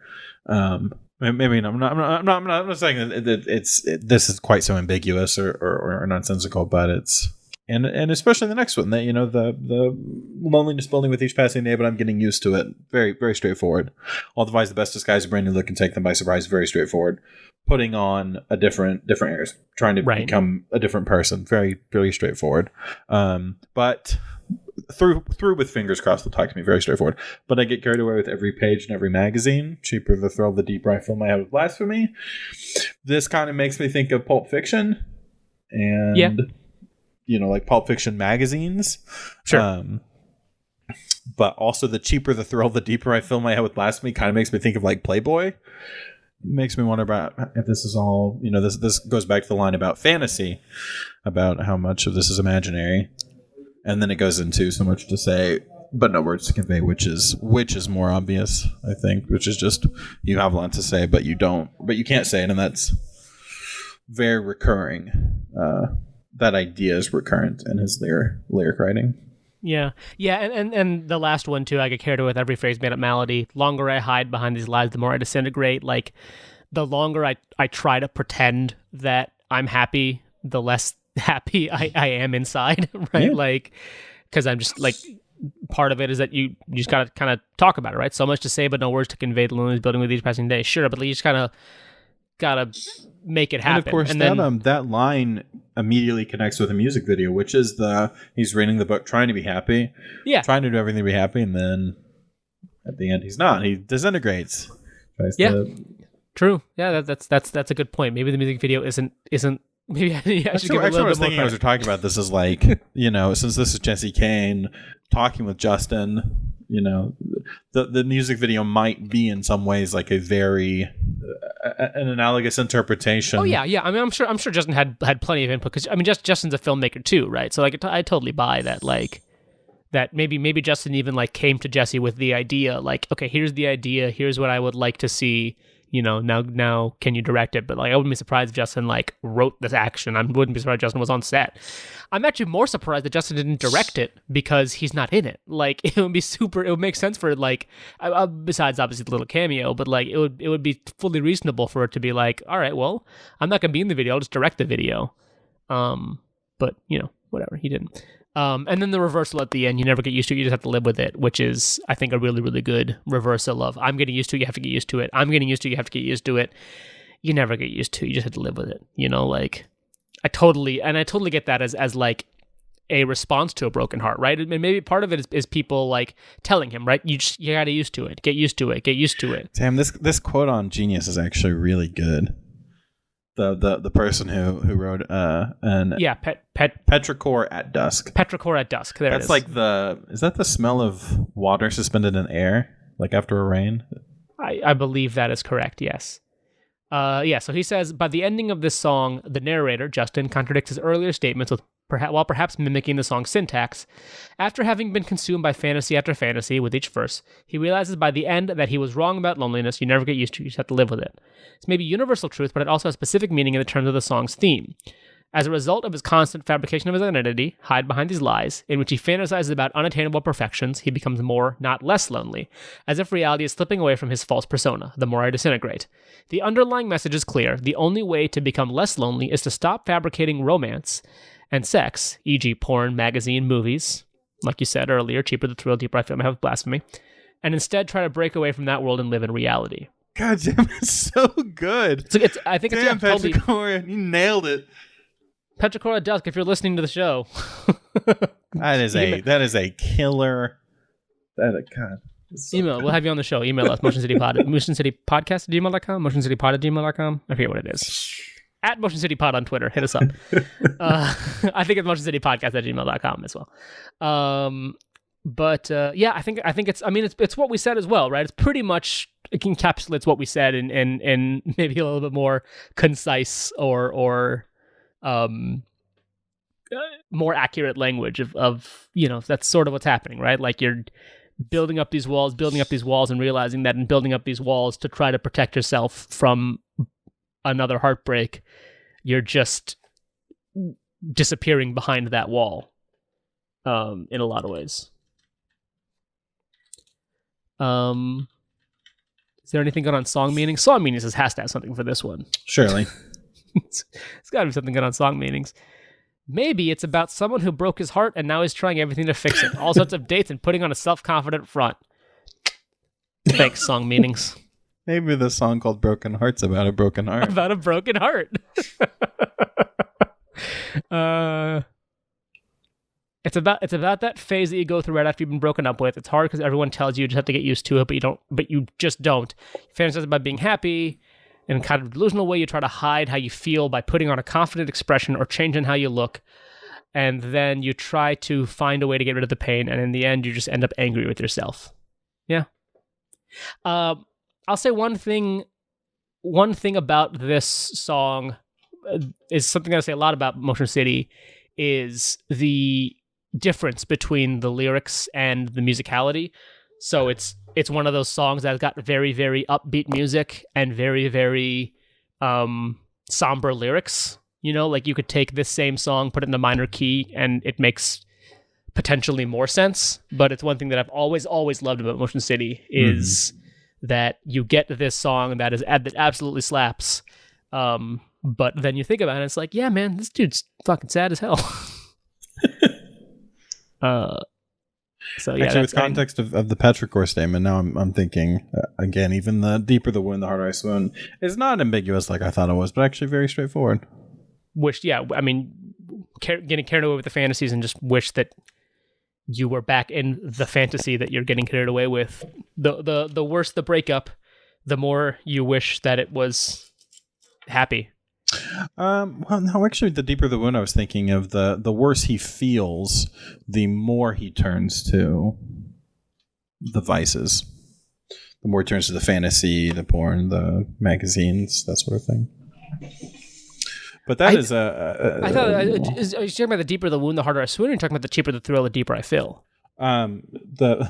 Maybe I'm not saying that this is quite so ambiguous or nonsensical, but it's and especially the next one that the loneliness building with each passing day, but I'm getting used to it. Very, very straightforward. I'll devise the best disguise, a brand new look, and take them by surprise. Very straightforward. Putting on a different airs, trying to become a different person. Very, very straightforward. But through with fingers crossed will talk to me. Very straightforward. But I get carried away with every page and every magazine. Cheaper the thrill, the deeper I fill my head with blasphemy. This kind of makes me think of Pulp Fiction and like Pulp Fiction magazines. Sure. But also the cheaper the thrill, the deeper I fill my head with blasphemy kind of makes me think of like Playboy. Makes me wonder about if this is all, this goes back to the line about fantasy, about how much of this is imaginary. And then it goes into so much to say, but no words to convey, which is more obvious, I think, which is just you have a lot to say, but you can't say it. And that's very recurring. That idea is recurrent in his lyric writing. Yeah. And the last one too, I get carried away with every phrase made up malady. Longer I hide behind these lies, the more I disintegrate. Like the longer I try to pretend that I'm happy, the less happy I am inside, right? Yeah. Like, because I'm just like, part of it is that you just gotta kind of talk about it, right? So much to say, but no words to convey the loneliness building with each passing day. Sure, but you just kind of gotta make it happen. And of course, that line immediately connects with a music video, which is he's reading the book, trying to be happy, trying to do everything to be happy, and then at the end he's not. He disintegrates. True. Yeah, that's a good point. Maybe the music video isn't. Maybe I should give it a little bit more. I was thinking as we're talking about this is like, since this is Jesse Kane talking with Justin, the music video might be in some ways like a very an analogous interpretation. Oh yeah. I mean, I'm sure Justin had plenty of input because I mean, Justin's a filmmaker too, right? So like, I totally buy that. Like, that maybe Justin even like came to Jesse with the idea, like, okay, here's the idea, here's what I would like to see. Now can you direct it? But like, I wouldn't be surprised if Justin like wrote this action. I wouldn't be surprised if Justin was on set. I'm actually more surprised that Justin didn't direct it because he's not in it. Like, it would make sense for like, besides obviously the little cameo, but like it would be fully reasonable for it to be like, all right, well, I'm not gonna be in the video, I'll just direct the video. But whatever, he didn't. And then the reversal at the end, you never get used to it, you just have to live with it, which is, I think, a really, really good reversal of, I'm getting used to it, you have to get used to it. I'm getting used to it, you have to get used to it. You never get used to it, you just have to live with it. Like, I totally get that as like a response to a broken heart, right? And maybe part of it is people like telling him, right? You gotta used to it, get used to it. Damn, this quote on Genius is actually really good. The person who wrote Petrichor at dusk. Petrichor at dusk. There That's it is. Like is that the smell of water suspended in air, like after a rain? I believe that is correct. Yes. So he says, by the ending of this song, the narrator, Justin, contradicts his earlier statements while perhaps mimicking the song's syntax. After having been consumed by fantasy after fantasy with each verse, he realizes by the end that he was wrong about loneliness. You never get used to it, you just have to live with it. It's maybe universal truth, but it also has specific meaning in the terms of the song's theme. As a result of his constant fabrication of his identity, hide behind these lies, in which he fantasizes about unattainable perfections, he becomes more, not less lonely, as if reality is slipping away from his false persona, the more I disintegrate. The underlying message is clear. The only way to become less lonely is to stop fabricating romance and sex, e.g. porn, magazine, movies, like you said earlier, cheaper the thrill, deeper I feel my head with blasphemy, and instead try to break away from that world and live in reality. God damn, it's so good. I think damn, Petrichor, you nailed it. Petrichor at dusk, if you're listening to the show. that is a killer. God. So email. We'll have you on the show. Email us, motioncitypodcast@gmail.com, motioncitypod@gmail.com. I forget what it is. At Motion City Pod on Twitter. Hit us up. I think it's motioncitypodcast@gmail.com as well. I think it's what we said as well, right? It's pretty much, it encapsulates what we said in maybe a little bit more concise or more accurate language of that's sort of what's happening, right? Like, you're building up these walls and realizing that in building up these walls to try to protect yourself from another heartbreak, you're just disappearing behind that wall in a lot of ways. Is there anything good on song meanings? Song meanings has to have something for this one. Surely. It's got to be something good on song meanings. Maybe it's about someone who broke his heart and now is trying everything to fix it. All sorts of dates and putting on a self-confident front. Thanks, song meanings. Maybe the song called Broken Heart's about a broken heart. About a broken heart. It's about that phase that you go through right after you've been broken up with. It's hard because everyone tells you just have to get used to it, but you just don't. Fantasize about being happy. In a kind of delusional way, you try to hide how you feel by putting on a confident expression or changing how you look. And then you try to find a way to get rid of the pain. And in the end, you just end up angry with yourself. Yeah. I'll say one thing about this song is something that I say a lot about Motion City is the difference between the lyrics and the musicality. So it's one of those songs that's got very, very upbeat music and very, very somber lyrics. You know, like you could take this same song, put it in the minor key, and it makes potentially more sense. But it's one thing that I've always loved about Motion City is that you get this song that absolutely slaps. But then you think about it, it's like, yeah, man, this dude's fucking sad as hell. So yeah, actually, with context of the petrichor statement, now I'm thinking again. Even the deeper the wound, the harder I swoon is not ambiguous like I thought it was, but actually very straightforward. I mean, getting carried away with the fantasies and just wish that you were back in the fantasy that you're getting carried away with. The worse the breakup, the more you wish that it was happy. Well, no, actually, the deeper the wound, I was thinking of the worse he feels, the more he turns to the vices. The more he turns to the fantasy, the porn, the magazines, that sort of thing. But that is I thought, are you talking about the deeper the wound, the harder I swoon? Or are you talking about the cheaper the thrill, the deeper I feel? I'm thinking,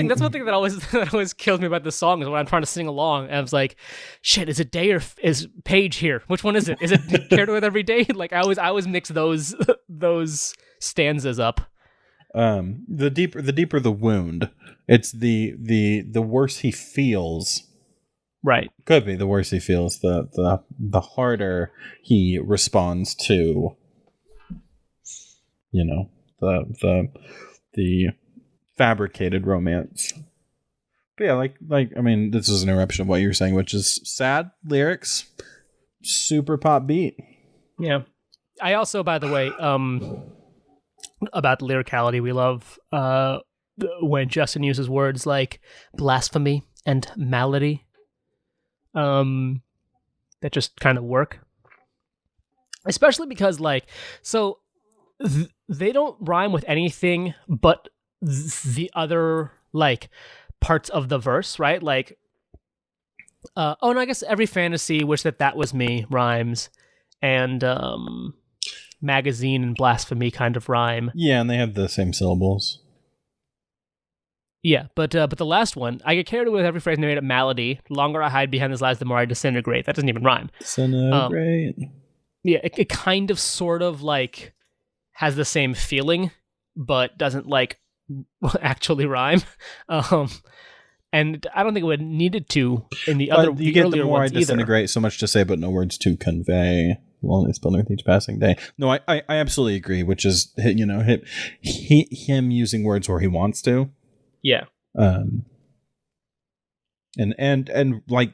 that's one thing that always kills me about this song is when I'm trying to sing along and I was like, shit, is it Day or is Page here? Which one is it? Is it Cared With Every Day? Like I always mix those stanzas up. The deeper the wound, it's the worse he feels. Right. Could be the worse he feels, the harder he responds to, you know, the fabricated romance. But yeah, like I mean, this is an eruption of what you were saying, which is sad lyrics, super pop beat. Yeah. I also, by the way, about the lyricality, we love when Justin uses words like blasphemy and malady. That just kind of work. Especially because, like, so they don't rhyme with anything but the other, like, parts of the verse, right? Like, no, I guess every fantasy, wish that was me, rhymes. And, magazine and blasphemy kind of rhyme. Yeah, and they have the same syllables. Yeah, but the last one, I get carried away with every phrase and made it malady. The longer I hide behind this lies, the more I disintegrate. That doesn't even rhyme. Disintegrate. Yeah, it kind of sort of like has the same feeling, but doesn't like actually rhyme. And I don't think it would needed to in the other. You get the more I ones disintegrate, either. so much to say, but no words to convey. Lonely spelling with each passing day. No, I absolutely agree. Which is, you know, him using words where he wants to. Yeah. And like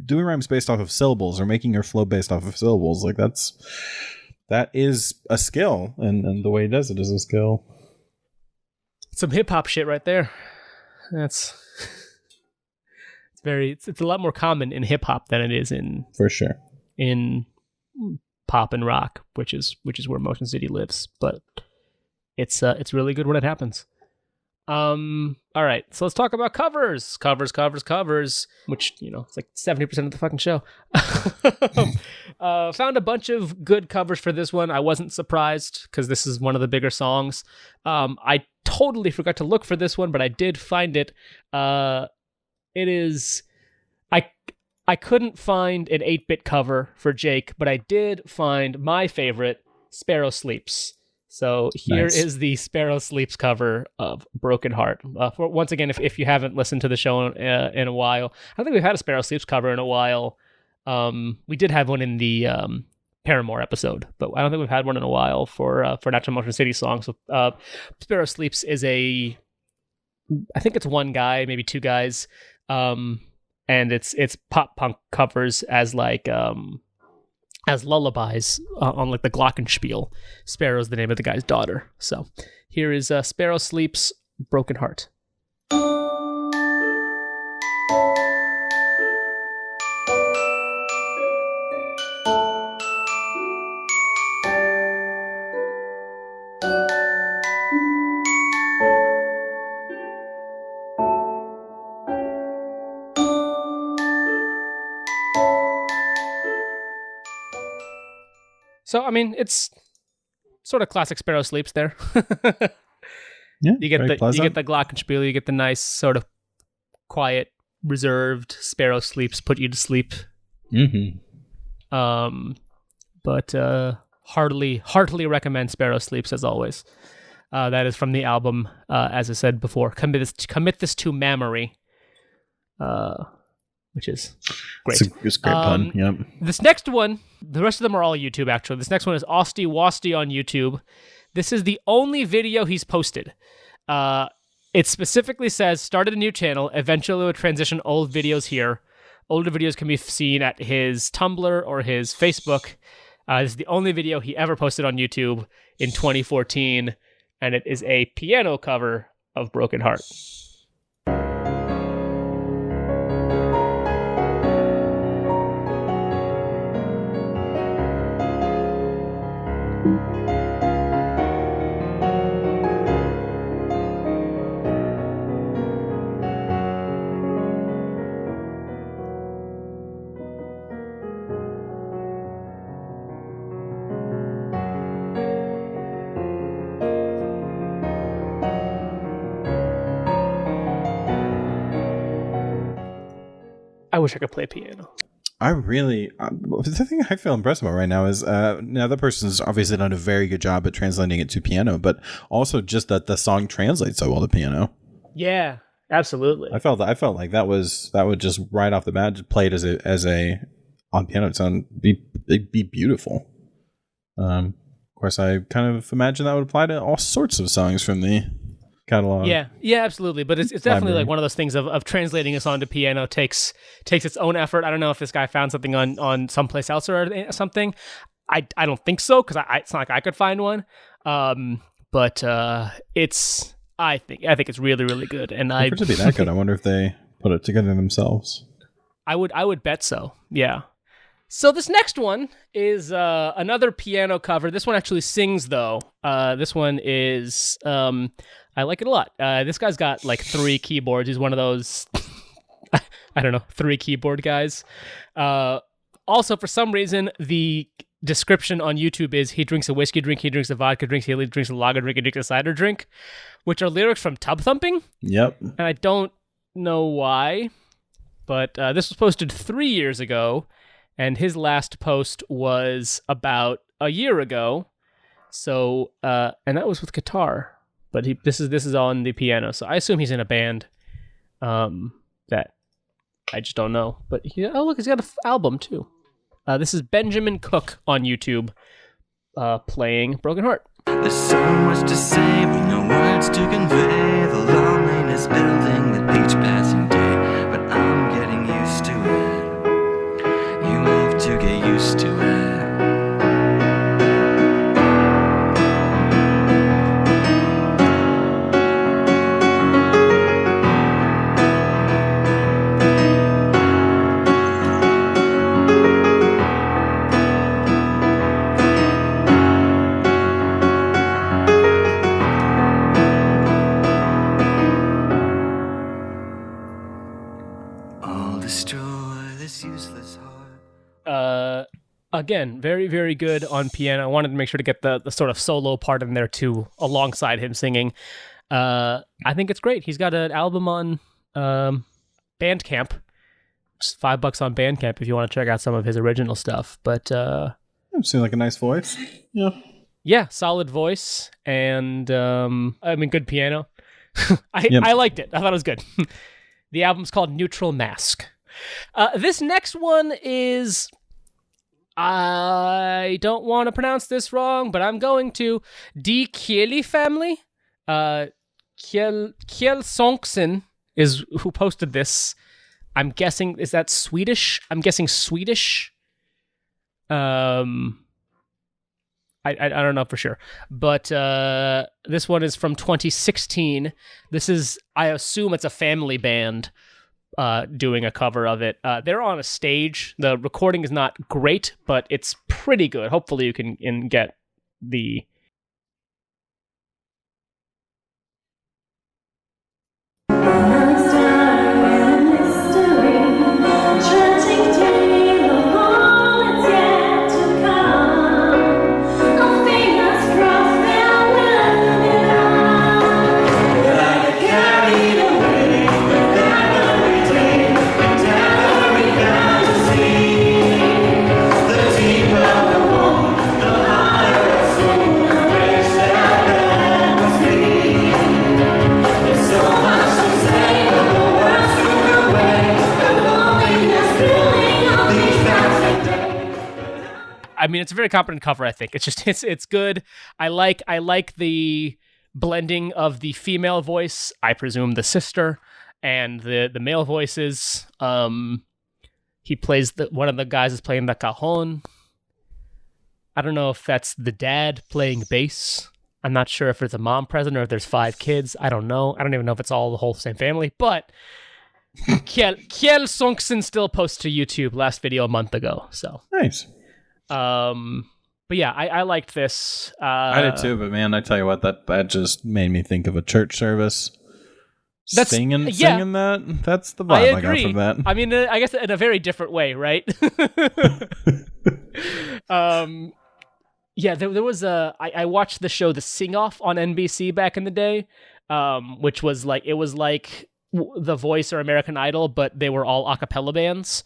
doing rhymes based off of syllables or making your flow based off of syllables, like that is a skill, and the way he does it is a skill. Some hip hop shit right there. It's a lot more common in hip hop than it is in for sure in pop and rock, which is where Motion City lives. But it's really good when it happens. All right, so let's talk about covers, which, you know, it's like 70% of the fucking show. Found a bunch of good covers for this one. I wasn't surprised because this is one of the bigger songs. I totally forgot to look for this one, but I did find it. It is, I I couldn't find an 8-bit cover for Jake, but I did find my favorite, Sparrow Sleeps. So here is the Sparrow Sleeps cover of Broken Heart. Once again, if you haven't listened to the show in a while, I don't think we've had a Sparrow Sleeps cover in a while. We did have one in the Paramore episode, but I don't think we've had one in a while for Natural Motion City songs. So Sparrow Sleeps is I think it's one guy, maybe two guys, and it's pop punk covers as like as lullabies on like the glockenspiel. Sparrow's the name of the guy's daughter. So here is Sparrow Sleeps, Broken Heart. So, I mean, it's sort of classic Sparrow Sleeps there. Yeah, you get the glockenspiel, you get the nice sort of quiet, reserved Sparrow Sleeps, put you to sleep. Mm-hmm. But heartily recommend Sparrow Sleeps as always. That is from the album, as I said before, Commit This to Memory. Which is great. It's a great pun, yep. This next one, the rest of them are all YouTube, actually. This next one is Austy Wasty on YouTube. This is the only video he's posted. It specifically says, started a new channel, eventually will transition old videos here. Older videos can be seen at his Tumblr or his Facebook. This is the only video he ever posted on YouTube in 2014, and it is a piano cover of Broken Heart. I wish I could play piano. The thing I feel impressed about right now is now that person's obviously done a very good job at translating it to piano, but also just that the song translates so well to piano. Yeah, absolutely. I felt like that would just right off the bat just play it as a on piano it'd be beautiful. Of course, I kind of imagine that would apply to all sorts of songs from the catalog. Yeah, absolutely. But it's definitely like one of those things of translating a song to piano takes its own effort. I don't know if this guy found something on someplace else or something. I don't think so, because it's not like I could find one. But it's I think it's really, really good. And for it to be that good, I wonder if they put it together themselves. I would bet so. Yeah. So this next one is another piano cover. This one actually sings, though. This one is I like it a lot. This guy's got like 3 keyboards. He's one of those, I don't know, 3 keyboard guys. Also, for some reason, the description on YouTube is he drinks a whiskey drink, he drinks a vodka drink, he drinks a lager drink, he drinks a cider drink, which are lyrics from Tub Thumping. Yep. And I don't know why, but this was posted 3 years ago, and his last post was about a year ago. So, and that was with guitar. But this is on the piano, so I assume he's in a band that I just don't know. But look, he's got an album too. This is Benjamin Cook on YouTube playing Broken Heart. There's so much to say, with no words to convey the loneliness building with each passing day. But I'm getting used to it. You have to get used to it. Again, very, very good on piano. I wanted to make sure to get the sort of solo part in there too, alongside him singing. I think it's great. He's got an album on Bandcamp Just $5 on Bandcamp if you want to check out some of his original stuff. But Seems like a nice voice. Yeah. Yeah, solid voice and good piano. I liked it. I thought it was good. The album's called Neutral Mask. This next one is, I don't want to pronounce this wrong, but I'm going to. Die Kieli family. Kjell Sonksen is who posted this. I'm guessing, is that Swedish? I'm guessing Swedish. I don't know for sure, but this one is from 2016. This is, I assume it's a family band doing a cover of it. They're on a stage. The recording is not great, but it's pretty good. Hopefully you can get the... I mean, it's a very competent cover, I think. It's just, it's good. I like the blending of the female voice, I presume the sister, and the male voices. He plays, one of the guys is playing the cajon. I don't know if that's the dad playing bass. I'm not sure if there's a mom present or if there's 5 kids. I don't know. I don't even know if it's all the whole same family, but Kjell Sonksen still posts to YouTube, last video a month ago, so. Nice. But yeah, I liked this. I did too, but man, I tell you what, that just made me think of a church service. Singing that. That's the vibe I got from that. I mean, I guess in a very different way, right? Yeah, there was I watched the show The Sing Off on NBC back in the day, which was like, it was like The Voice or American Idol, but they were all a cappella bands.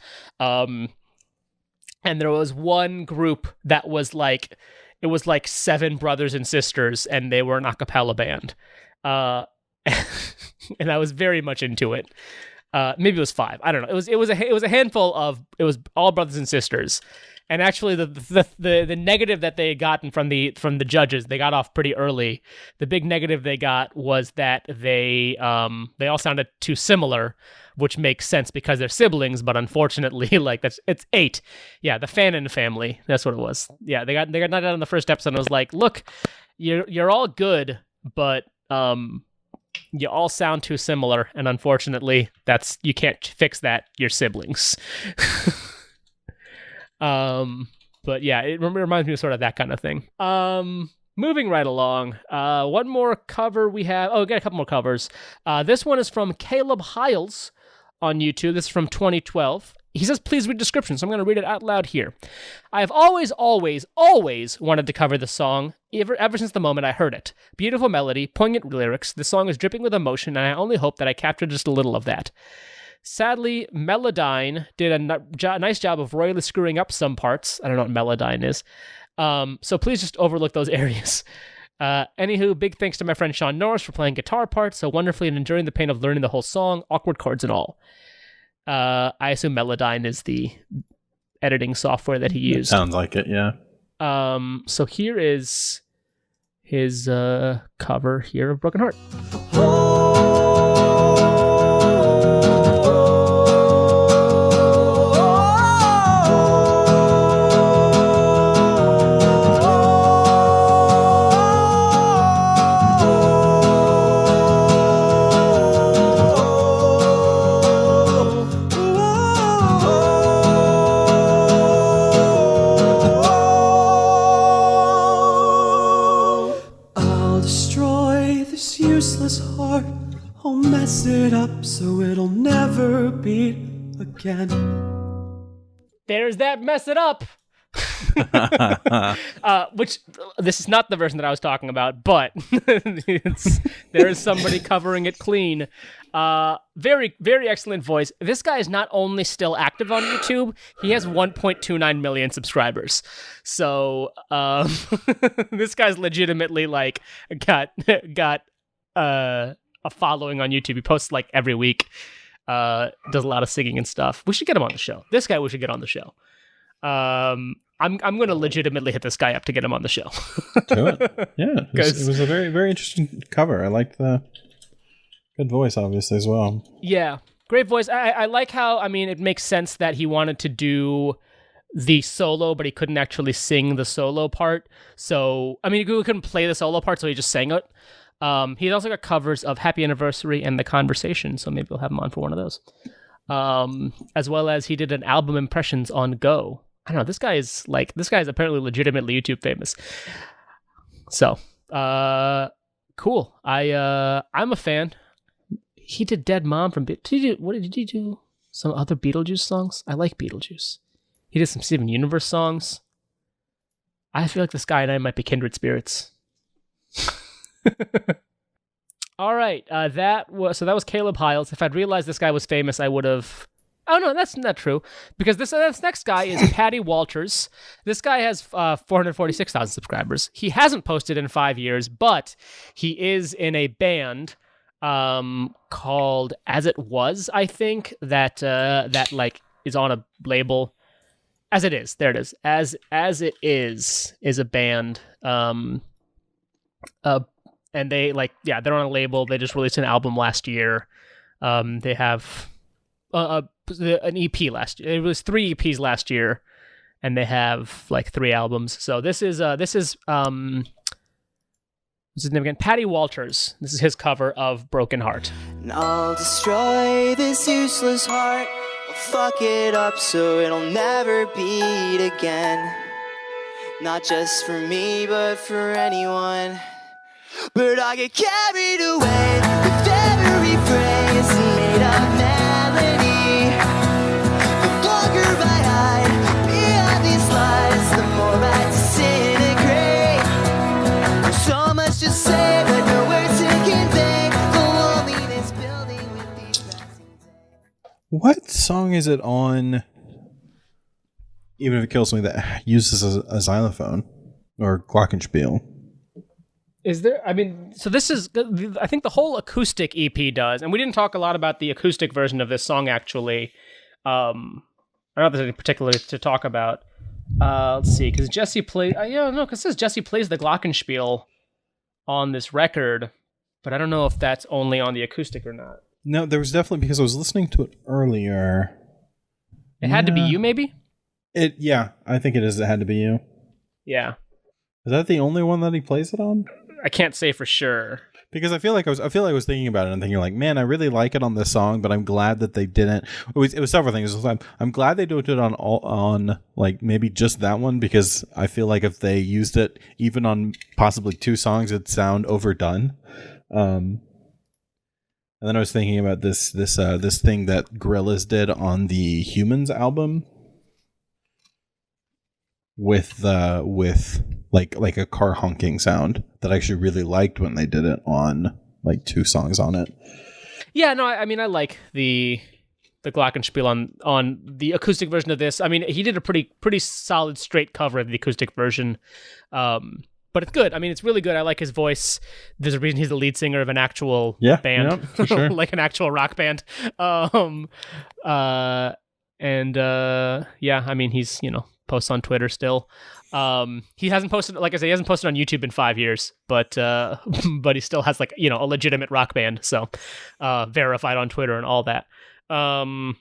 And there was one group that was like, it was like 7 brothers and sisters, and they were an a cappella band. And I was very much into it. Maybe it was 5. I don't know. It was a handful of, it was all brothers and sisters. And actually the negative that they had gotten from the judges, they got off pretty early. The big negative they got was that they all sounded too similar, which makes sense because they're siblings, but unfortunately, like, it's 8. Yeah, the Fannin family. That's what it was. Yeah, they got knocked out on the first episode. And I was like, look, you're all good, but you all sound too similar, and unfortunately, you can't fix that. You're siblings. But yeah, it reminds me of sort of that kind of thing. Moving right along, one more cover we have. Oh, we got a couple more covers. This one is from Caleb Hiles on YouTube. This is from 2012. He says, please read description, so I'm going to read it out loud here. I have always wanted to cover the song, ever since the moment I heard it. Beautiful melody, poignant lyrics, the song is dripping with emotion, and I only hope that I captured just a little of that. Sadly, Melodyne did a nice job of royally screwing up some parts. I don't know what Melodyne is. So please just overlook those areas. Anywho, big thanks to my friend Sean Norris for playing guitar parts so wonderfully and enduring the pain of learning the whole song, awkward chords and all. I assume Melodyne is the editing software that he used. Sounds like it, yeah. So here is his cover here of Broken Heart. So it'll never beat again. There's that mess it up. Which this is not the version that I was talking about, but there is somebody covering it clean. Very, very excellent voice. This guy is not only still active on YouTube, he has 1.29 million subscribers. So this guy's legitimately like got a following on YouTube. He posts like every week. Does a lot of singing and stuff. We should get him on the show. This guy we should get on the show. I'm going to legitimately hit this guy up to get him on the show. Do it. Yeah, it was a very, very interesting cover. I liked the good voice, obviously, as well. Yeah, great voice. I like how, I mean, it makes sense that he wanted to do the solo, but he couldn't actually sing the solo part. So, I mean, he couldn't play the solo part, so he just sang it. He's also got covers of Happy Anniversary and The Conversation, so maybe we'll have him on for one of those. As well as he did an album impressions on Go. I don't know, this guy is apparently legitimately YouTube famous. So, cool. I'm a fan. He did Dead Mom from... What did he do? Some other Beetlejuice songs? I like Beetlejuice. He did some Steven Universe songs. I feel like this guy and I might be kindred spirits. All right, that was Caleb Hiles. If I'd realized this guy was famous, I would have... Oh, no, that's not true. Because this next guy is Patty Walters. This guy has 446,000 subscribers. He hasn't posted in 5 years, but he is in a band called As It Was, I think, that like is on a label. As It Is. There it is. As It Is a band. And they they're on a label. They just released an album last year. They have an EP last year. It was 3 EPs last year, and they have like 3 albums. So this is what's his name again? Patty Walters. This is his cover of Broken Heart. And I'll destroy this useless heart. I'll fuck it up so it'll never beat again. Not just for me, but for anyone. But I get carried away with every phrase and made up melody. The longer I hide behind these lies, the more I disintegrate. There's so much to say, but no words to convey the loneliness building with each passing day. What song is it on? Even if it kills me, that uses a xylophone or glockenspiel. Is there? I mean, so this is, I think the whole acoustic EP does, and we didn't talk a lot about the acoustic version of this song, actually. I don't know if there's anything particular to talk about. Let's see, because Jesse plays, because it says Jesse plays the glockenspiel on this record, but I don't know if that's only on the acoustic or not. No, there was definitely, because I was listening to it earlier. It had to be you, maybe? Yeah, I think it is. It had to be you. Yeah. Is that the only one that he plays it on? I can't say for sure. Because I feel like I was thinking about it and thinking like, man, I really like it on this song, but I'm glad that they didn't. It was several things. I'm glad they don't do it on like maybe just that one, because I feel like if they used it even on possibly 2 songs, it'd sound overdone. And then I was thinking about this thing that Gorillaz did on the Humans album with like a car honking sound that I actually really liked when they did it on like 2 songs on it. Yeah, no, I mean, I like the glockenspiel on the acoustic version of this. I mean, he did a pretty solid straight cover of the acoustic version, but it's good. I mean, it's really good. I like his voice. There's a reason he's the lead singer of an actual band, yeah, for sure. like an actual rock band. I mean, he's posts on Twitter still. He hasn't posted, like I said, he hasn't posted on YouTube in 5 years, but he still has a legitimate rock band, so verified on Twitter and all that. I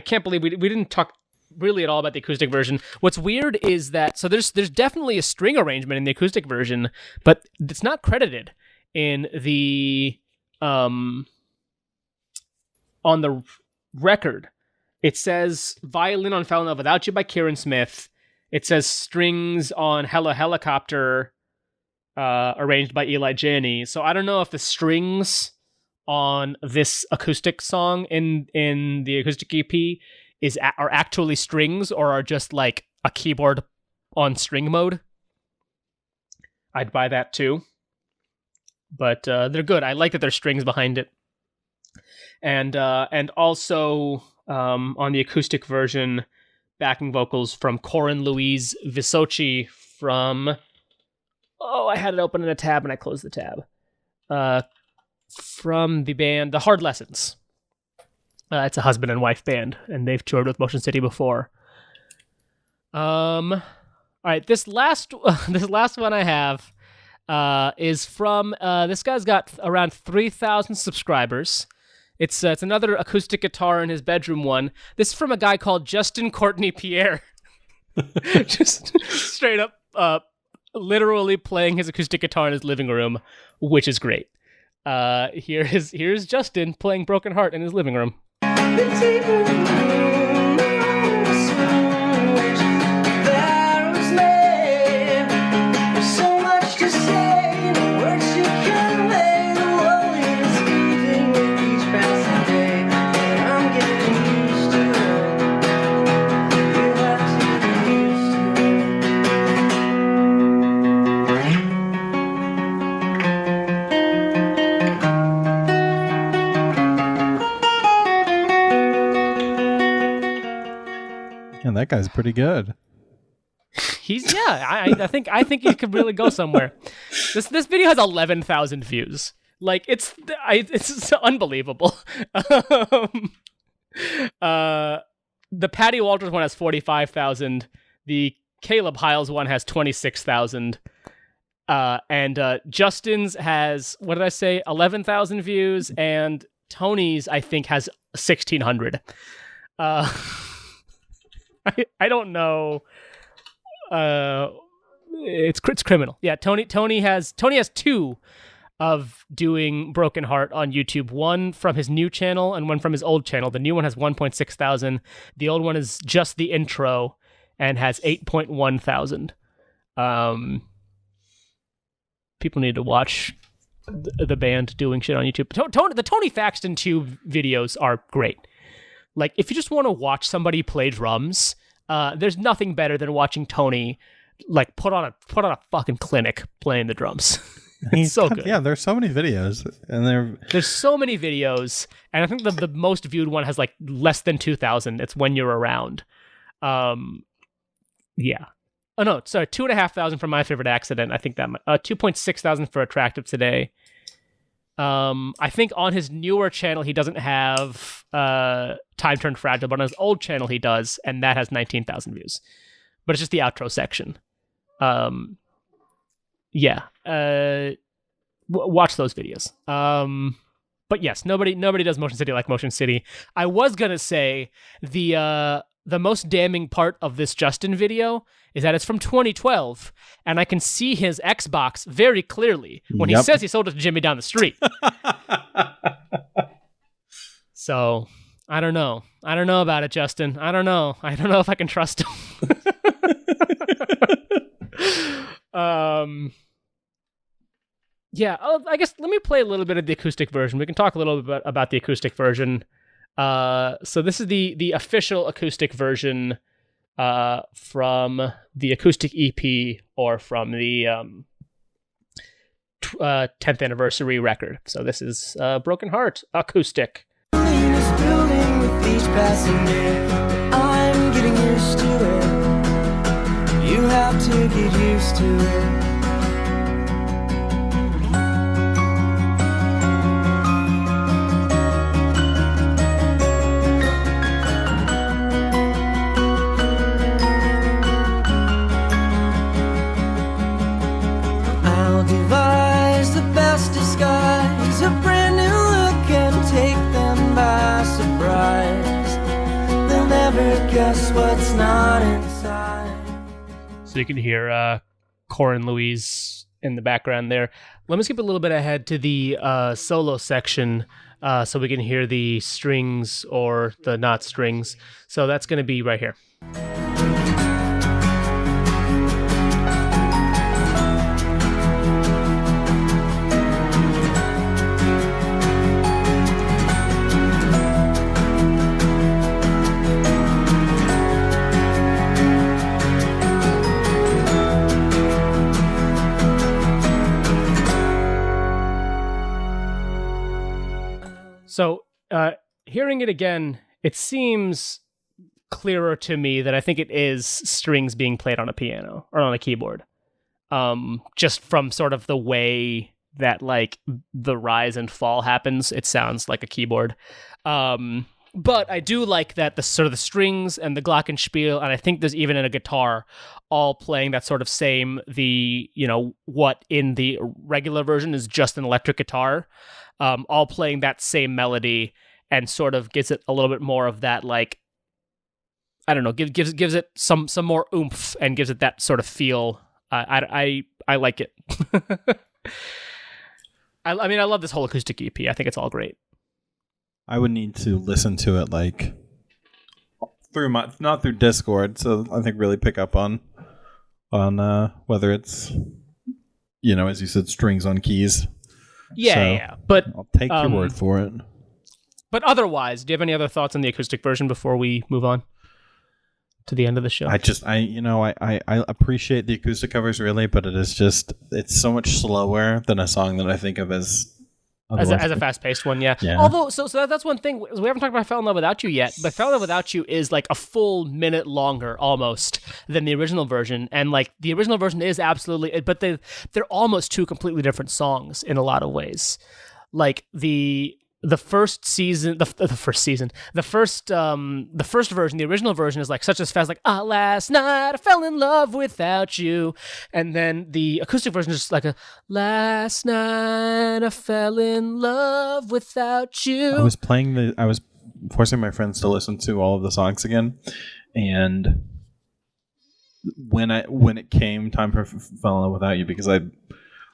can't believe we didn't talk really at all about the acoustic version. What's weird is that there's definitely a string arrangement in the acoustic version, but it's not credited in the on the record. It says violin on Fell in Love Without You by Kieran Smith. It says strings on Hella Helicopter, arranged by Eli Janney. So I don't know if the strings on this acoustic song in the acoustic EP are actually strings or are just like a keyboard on string mode, I'd buy that too. But they're good. I like that there's strings behind it. And also on the acoustic version, backing vocals from Corin Louise Visocci from... Oh, I had it open in a tab and I closed the tab. From the band The Hard Lessons. It's a husband and wife band, and they've toured with Motion City before. All right, this last one I have is from this guy's got around 3,000 subscribers. It's another acoustic guitar in his bedroom one. This is from a guy called Justin Courtney Pierre. Just straight up, literally playing his acoustic guitar in his living room, which is great. Here's Justin playing Broken Heart in his living room. Yeah, that guy's pretty good. I think he could really go somewhere. This video has 11,000 views. Like it's unbelievable. The Patty Walters one has 45,000. The Caleb Hiles one has 26,000. And Justin's has, what did I say, 11,000 views, and Tony's I think has 1,600. I don't know. It's criminal. Yeah, Tony has two of doing Broken Heart on YouTube. One from his new channel and one from his old channel. The new one has 1.6 thousand. The old one is just the intro and has 8.1 thousand. People need to watch the band doing shit on YouTube. The Tony Faxton 2 videos are great. Like, if you just want to watch somebody play drums, there's nothing better than watching Tony like put on a fucking clinic playing the drums. It's so good. Yeah, there's so many videos, and there's so many videos, and I think the most viewed one has like less than 2,000. It's When You're Around. Yeah. Oh no, sorry, 2,500 for My Favorite Accident. I think that 2.6 thousand for Attractive Today. I think on his newer channel he doesn't have Time Turned Fragile, but on his old channel he does, and that has 19,000 views. But it's just the outro section. Yeah. Watch those videos. But yes, nobody does Motion City like Motion City. I was gonna say the most damning part of this Justin video is that it's from 2012, and I can see his Xbox very clearly when he says he sold it to Jimmy down the street. So, I don't know. I don't know about it, Justin. I don't know if I can trust him. Yeah, I guess let me play a little bit of the acoustic version. We can talk a little bit about the acoustic version. So this is the official acoustic version from the acoustic EP or from the 10th anniversary record. So this is Broken Heart acoustic. Building with each passing day, I'm getting used to it. You have to get used to it. I'll devise the best disguise, a brand new look, and take them by surprise. They'll never guess what's not inside. So you can hear Corin Louise in the background there. Let me skip a little bit ahead to the solo section so we can hear the strings or the not strings. So that's going to be right here. So, hearing it again, it seems clearer to me that I think it is strings being played on a piano or on a keyboard. Just from sort of the way that like the rise and fall happens, it sounds like a keyboard. But I do like that the sort of the strings and the glockenspiel, and I think there's even in a guitar, all playing that sort of same, what in the regular version is just an electric guitar, all playing that same melody, and sort of gives it a little bit more of that, like, I don't know, gives it some more oomph and gives it that sort of feel. I like it. I mean, I love this whole acoustic EP. I think it's all great. I would need to listen to it like not through Discord, so I think really pick up on whether it's, as you said, strings on keys. Yeah. But I'll take your word for it. But otherwise, do you have any other thoughts on the acoustic version before we move on to the end of the show? I appreciate the acoustic covers really, but it's so much slower than a song that I think of as a fast-paced one, yeah. Although, so that's one thing. We haven't talked about "Fell in Love Without You" yet, but "Fell in Love Without You" is like a full minute longer, almost, than the original version. And like the original version is absolutely, but they're almost two completely different songs in a lot of ways. Like the first season, the first version, the original version is like such as fast, like last night I fell in love without you, and then the acoustic version is just like a last night I fell in love without you. I was forcing my friends to listen to all of the songs again, and when it came time for Fell in Love Without You, because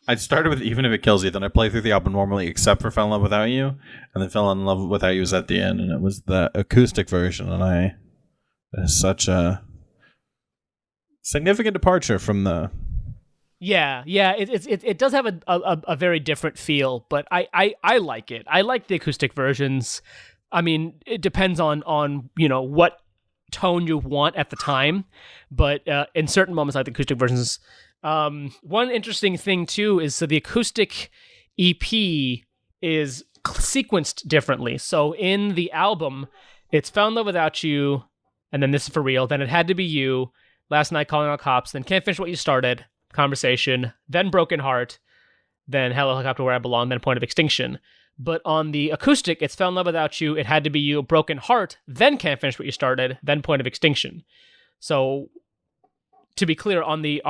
I started with Even If It Kills You, then I play through the album normally except for Fell in Love Without You, and then Fell in Love Without You was at the end, and it was the acoustic version, and it's such a significant departure from the... Yeah, it does have a very different feel, but I like it. I like the acoustic versions. I mean, it depends on what tone you want at the time, but in certain moments I like the acoustic versions. One interesting thing too is the acoustic EP is sequenced differently. So in the album, it's Fell in Love Without You, and then This Is For Real, then It Had to Be You, Last Night Calling All Cops, then Can't Finish What You Started, Conversation, then Broken Heart, then Hello Helicopter Where I Belong, then Point of Extinction. But on the acoustic, it's Fell in Love Without You, It Had to Be You, Broken Heart, then Can't Finish What You Started, then Point of Extinction. So to be clear, on the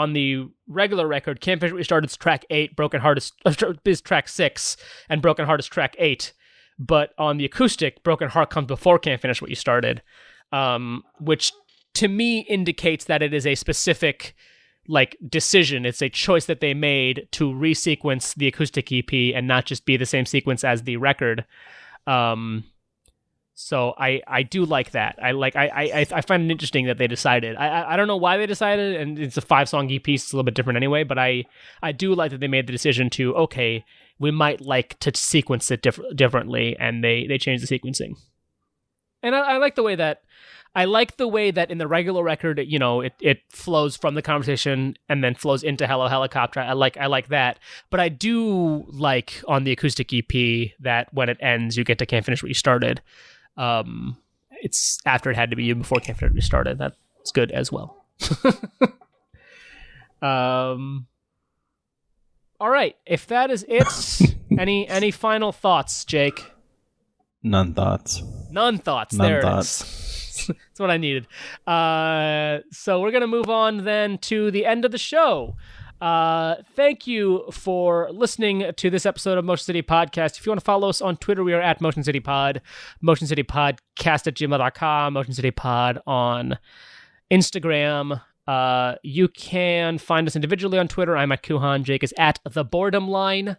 regular record, Can't Finish What You Started is track 8, Broken Heart is track 6, and Broken Heart is track 8. But on the acoustic, Broken Heart comes before Can't Finish What You Started, which to me indicates that it is a specific decision. It's a choice that they made to resequence the acoustic EP and not just be the same sequence as the record. So I do like that. I find it interesting that they decided. I don't know why they decided, and it's a 5-song EP, so it's a little bit different anyway, but I do like that they made the decision to, okay, we might like to sequence it differently, and they changed the sequencing. And I like the way that in the regular record, it flows from the conversation and then flows into Hello Helicopter. I like that. But I do like on the acoustic EP that when it ends, you get to Can't Finish What You Started. It's after It Had to Be You, before Can't Finish What You Started. That's good as well. All right. If that is it, any final thoughts, Jake? None thoughts. There it is. That's what I needed. So we're going to move on then to the end of the show. Thank you for listening to this episode of Motion City Podcast. If you want to follow us on Twitter, we are at Motion City Pod, motioncitypodcast@gmail.com, Motion City Pod on Instagram. You can find us individually on Twitter. I'm at Kuhan. Jake is at The Boredom Line,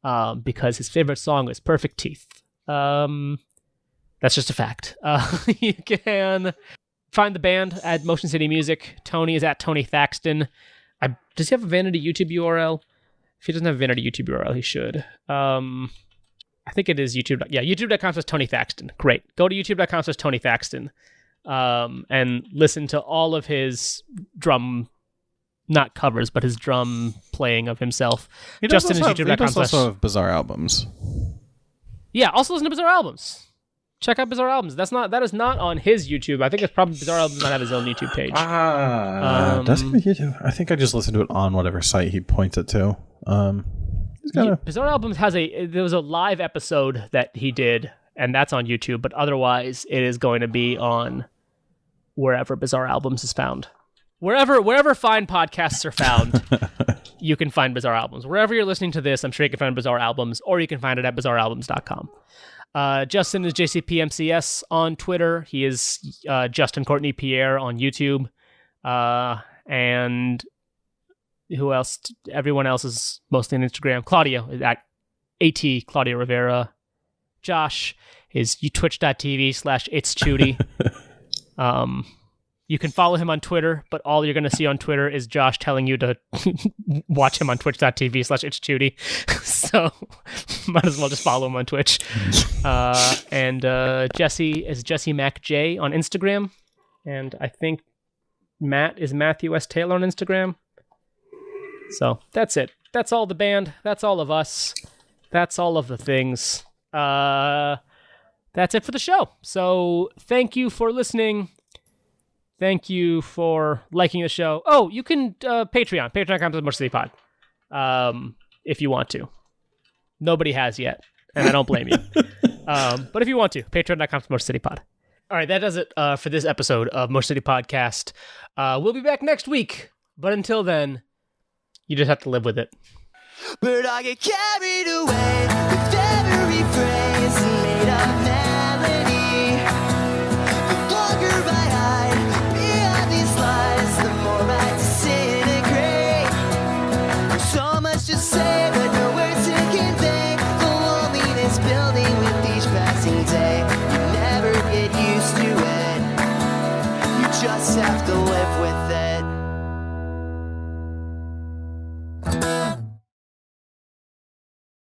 because his favorite song is Perfect Teeth. That's just a fact. You can find the band at Motion City Music. Tony is at Tony Thaxton. Does he have a vanity YouTube URL? If he doesn't have a vanity YouTube URL, he should. I think it is YouTube. Yeah, youtube.com/Tony Thaxton. Great. Go to youtube.com/Tony Thaxton and listen to all of his drum, not covers, but his drum playing of himself. He does also have bizarre albums. Yeah, also listen to Bizarre Albums. Check out Bizarre Albums. That is not on his YouTube. I think it's probably Bizarre Albums does not have his own YouTube page. Does he have YouTube? I think I just listened to it on whatever site he points it to. Bizarre Albums there was a live episode that he did, and that's on YouTube, but otherwise it is going to be on wherever Bizarre Albums is found. Wherever fine podcasts are found, you can find Bizarre Albums. Wherever you're listening to this, I'm sure you can find Bizarre Albums, or you can find it at bizarrealbums.com. Justin is JCPMCS on Twitter. He is Justin Courtney Pierre on YouTube. And who else? Everyone else is mostly on Instagram. Claudio is at AT Claudio Rivera. Josh is twitch.tv/itschudy. You can follow him on Twitter, but all you're going to see on Twitter is Josh telling you to watch him on twitch.tv/itschudy. So might as well just follow him on Twitch. And Jesse is Jesse Mac J on Instagram. And I think Matt is Matthew S. Taylor on Instagram. So that's it. That's all the band. That's all of us. That's all of the things. That's it for the show. So thank you for listening. Thank you for liking the show. Oh, you can patreon.com/MotorCityPod if you want to. Nobody has yet, and I don't blame you. But if you want to, patreon.com/MotorCityPod. All right, that does it for this episode of Motor City Podcast. We'll be back next week, but until then, you just have to live with it. But I get carried away with every phrase and made up melody. The longer I hide behind these lies, the more I disintegrate. So much to